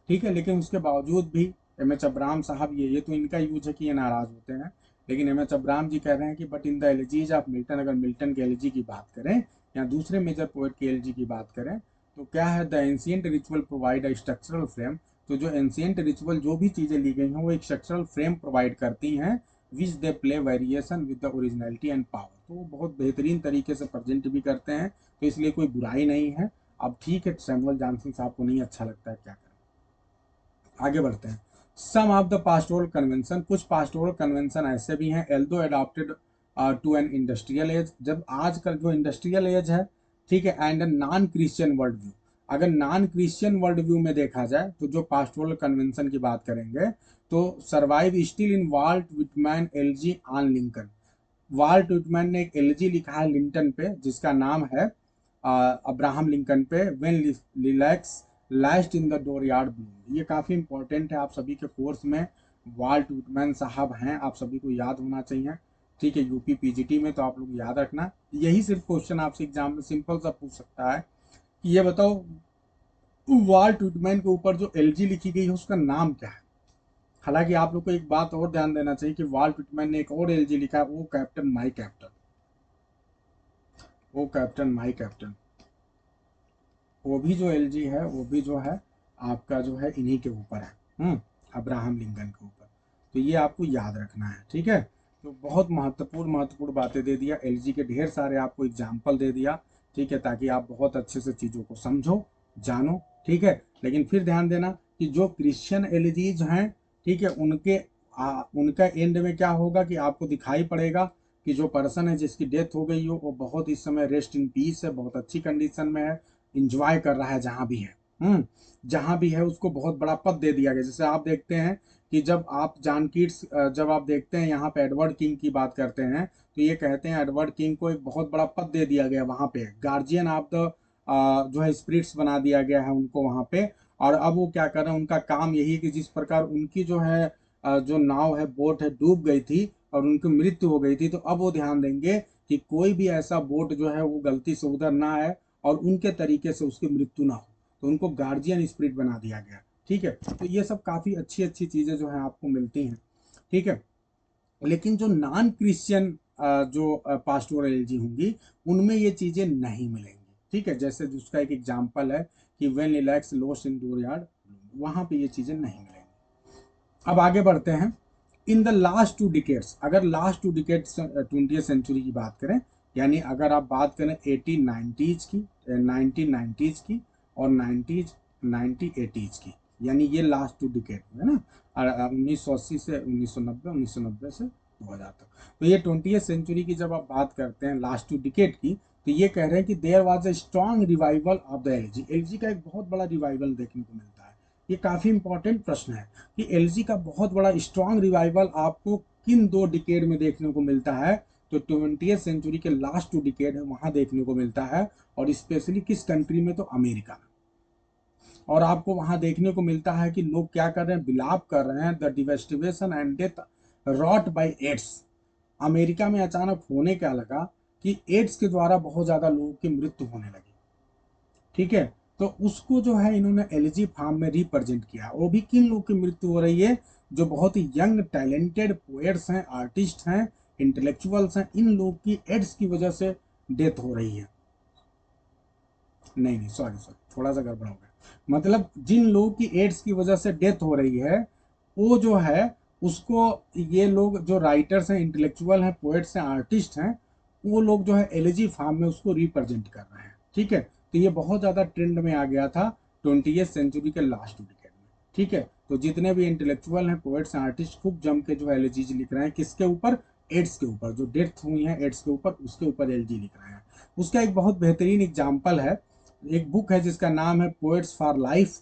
ठीक है, लेकिन उसके बावजूद भी एम एच अब्राहम साहब, ये तो इनका यूज है कि ये नाराज होते हैं। लेकिन एम एच अब्राहम जी कह रहे हैं कि but in the elegies of Milton, अगर मिल्टन के एलिजी की बात करें या दूसरे मेजर पोएट के एलिजी की बात करें, तो क्या है, the ancient ritual provide a structural frame. तो जो एंशियंट रिचुअल, जो भी चीज़ें ली गई हैं वो एक स्ट्रक्चरल फ्रेम प्रोवाइड करती हैं, which they play variation with the originality and power. तो वो बहुत बेहतरीन तरीके से प्रेजेंट भी करते हैं, तो इसलिए कोई बुराई नहीं है। अब ठीक है, सैमुअल जॉनसन साहब को नहीं अच्छा लगता है, क्या करें। आगे बढ़ते हैं। Some of the pastoral convention, कुछ पास्टोरल कन्वेंशन ऐसे भी हैं although adopted to an industrial age, जब आजकल जो इंडस्ट्रियल एज है, ठीक है, and non Christian world view. अगर नॉन क्रिश्चियन वर्ल्ड व्यू में देखा जाए तो जो पास्टोरल कन्वेंशन की बात करेंगे, तो survive still in Walt Whitman elegy on Lincoln. Walt Whitman ने एक एलजी लिखा है लिंटन पे, जिसका नाम है अब्राहम लिंकन पे, when lilacs last in the dooryard bloom. ये काफ़ी इंपॉर्टेंट है, आप सभी के कोर्स में वाल्ट विटमैन साहब हैं, आप सभी को याद होना चाहिए। ठीक है, यूपी पीजीटी में तो आप लोग याद रखना। यही सिर्फ क्वेश्चन आपसे एग्जाम में सिंपल सा पूछ सकता है कि ये बताओ, वाल्ट विटमैन के ऊपर जो एलजी लिखी गई है उसका नाम क्या है। हालांकि आप लोग को एक बात और ध्यान देना चाहिए कि वाल्ट विटमैन ने एक और एलजी लिखा है, O captain my captain, O captain my captain. वो भी जो एलजी है वो भी जो है आपका जो है इन्हीं के ऊपर है, अब्राहम लिंकन के ऊपर। तो ये आपको याद रखना है, ठीक है। तो बहुत महत्वपूर्ण महत्वपूर्ण बातें दे दिया, एलजी के ढेर सारे आपको एग्जाम्पल दे दिया, ठीक है, ताकि आप बहुत अच्छे से चीज़ों को समझो, जानो, ठीक है। लेकिन फिर ध्यान देना कि जो क्रिश्चियन एलजीज हैं, ठीक है, उनका एंड में क्या होगा कि आपको दिखाई पड़ेगा कि जो पर्सन है जिसकी डेथ हो गई हो वो बहुत इस समय रेस्ट इन पीस है, बहुत अच्छी कंडीशन में है, इंजॉय कर रहा है जहां भी है, जहां भी है उसको बहुत बड़ा पद दे दिया गया। जैसे आप देखते हैं कि जब आप जॉन कीट्स, जब आप देखते हैं यहाँ पे एडवर्ड किंग की बात करते हैं, तो ये कहते हैं एडवर्ड किंग को एक बहुत बड़ा पद दे दिया गया वहां पे, गार्जियन ऑफ द जो है स्पिरिट्स बना दिया गया है उनको वहां पे। और अब वो क्या कर रहे हैं, उनका काम यही है कि जिस प्रकार उनकी जो है जो नाव है, बोट है, डूब गई थी और उनकी मृत्यु हो गई थी, तो अब वो ध्यान देंगे कि कोई भी ऐसा बोट जो है वो गलती से उधर ना आए और उनके तरीके से उसकी मृत्यु ना हो। तो उनको गार्जियन स्पिरिट बना दिया गया, ठीक है। तो ये सब काफ़ी अच्छी अच्छी चीज़ें जो है आपको मिलती हैं, ठीक है। लेकिन जो नॉन क्रिश्चियन जो पास्टोरल एलजी होंगी उनमें ये चीज़ें नहीं मिलेंगी, ठीक है। जैसे उसका एक एग्जाम्पल है कि वेन लिलैक्स लोस्ट इन डोरयार्ड, वहाँ पे ये चीज़ें नहीं मिलेंगी। अब आगे बढ़ते हैं। इन द लास्ट 2 डिकेट्स, अगर लास्ट 2 डिकेट्स 20th सेंचुरी की बात करें, यानी अगर आप बात करें 1890s की, 1990s की और 1980s की, यानी ये लास्ट 2 डिकेट है ना, 1980 से 1990, 1990 से 2000 तक। तो ये 20th सेंचुरी की जब आप बात करते हैं लास्ट 2 डिकेट की, तो ये कह रहे हैं कि there was a strong revival of the elegy. Elegy का एक बहुत बड़ा रिवाइवल देखने को मिलता है। ये काफ़ी इंपॉर्टेंट प्रश्न है कि एलजी का बहुत बड़ा स्ट्रॉन्ग रिवाइवल आपको किन 2 डिकेड में देखने को मिलता है। तो 20th सेंचुरी के लास्ट 2 डिकेड है वहां देखने को मिलता है, और स्पेशली किस कंट्री में, तो अमेरिका में। और आपको वहां देखने को मिलता है कि लोग क्या कर रहे हैं, बिलाप कर रहे हैं, the devastation and death wrought by AIDS. America में अचानक होने क्या लगा कि एड्स के द्वारा बहुत ज्यादा लोगों की मृत्यु होने लगी, ठीक है। तो उसको जो है इन्होंने एलजी फार्म में रिप्रेजेंट किया। वो भी किन लोग की मृत्यु हो रही है, जो बहुत ही यंग टैलेंटेड पोएट्स हैं, आर्टिस्ट हैं, इंटेलेक्चुअल्स हैं, इन लोग की एड्स की वजह से डेथ हो रही है। नहीं नहीं, सॉरी सॉरी, थोड़ा सा गड़बड़ हो गया। मतलब जिन लोगों की एड्स की वजह से डेथ हो रही है, वो जो है उसको, ये लोग जो राइटर्स हैं, इंटेलेक्चुअल हैं, पोएट्स हैं, आर्टिस्ट हैं, वो लोग जो है एलजी फार्म में उसको रिप्रेजेंट कर रहे हैं, ठीक है। तो ये बहुत ज़्यादा ट्रेंड में आ गया था 20th सेंचुरी के लास्ट 2 डिकेड में, ठीक है। तो जितने भी इंटेलेक्चुअल हैं, पोएट्स हैं, आर्टिस्ट खूब जम के जो है एलजीज लिख रहे हैं, किसके ऊपर, एड्स के ऊपर, जो डेथ हुई है एड्स के ऊपर, उसके ऊपर एलजी लिख रहे हैं। उसका एक बहुत बेहतरीन एग्जाम्पल है, एक बुक है जिसका नाम है poets for life.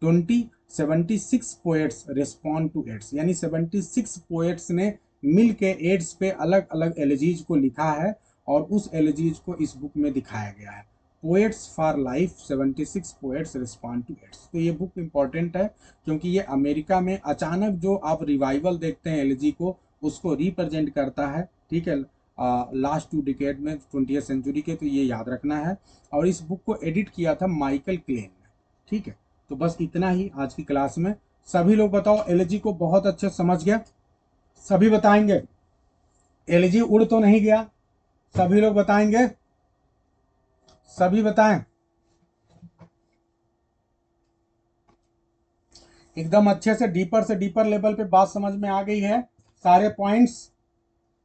76 poets respond to AIDS, यानी 76 पोएट्स ने मिल के एड्स पे अलग अलग एलिजीज को लिखा है, और उस एलिजीज को इस बुक में दिखाया गया है। Poets for life, 76 poets respond to AIDS. तो ये बुक इंपॉर्टेंट है क्योंकि ये अमेरिका में अचानक जो आप रिवाइवल देखते हैं एलजी को, उसको रिप्रेजेंट करता है, ठीक है, लास्ट 2 डिकेड में 20th सेंचुरी के। तो ये याद रखना है। और इस बुक को एडिट किया था माइकल क्लेन ने, ठीक है। तो बस इतना ही आज की क्लास में। सभी लोग बताओ, एलजी को बहुत अच्छे समझ गया? सभी बताएंगे, एलजी उड़ तो नहीं गया? सभी लोग बताएंगे, सभी बताएं। एकदम अच्छे से डीपर लेवल पे बात समझ में आ गई है, सारे पॉइंट्स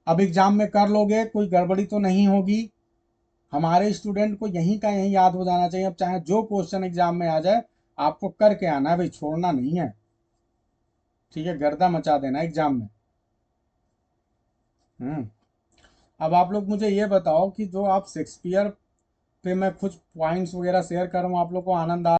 अब एग्जाम में कर लोगे, कोई गड़बड़ी तो नहीं होगी। हमारे स्टूडेंट को यहीं का यहीं याद हो जाना चाहिए। अब चाहे जो क्वेश्चन एग्जाम में आ जाए, आपको करके आना है भाई, छोड़ना नहीं है, ठीक है। गर्दा मचा देना एग्जाम में। हम्म। अब आप लोग मुझे ये बताओ कि जो आप शेक्सपियर पे मैं कुछ पॉइंट्स वगैरह शेयर कर रहा हूँ, आप लोग को आनंद आ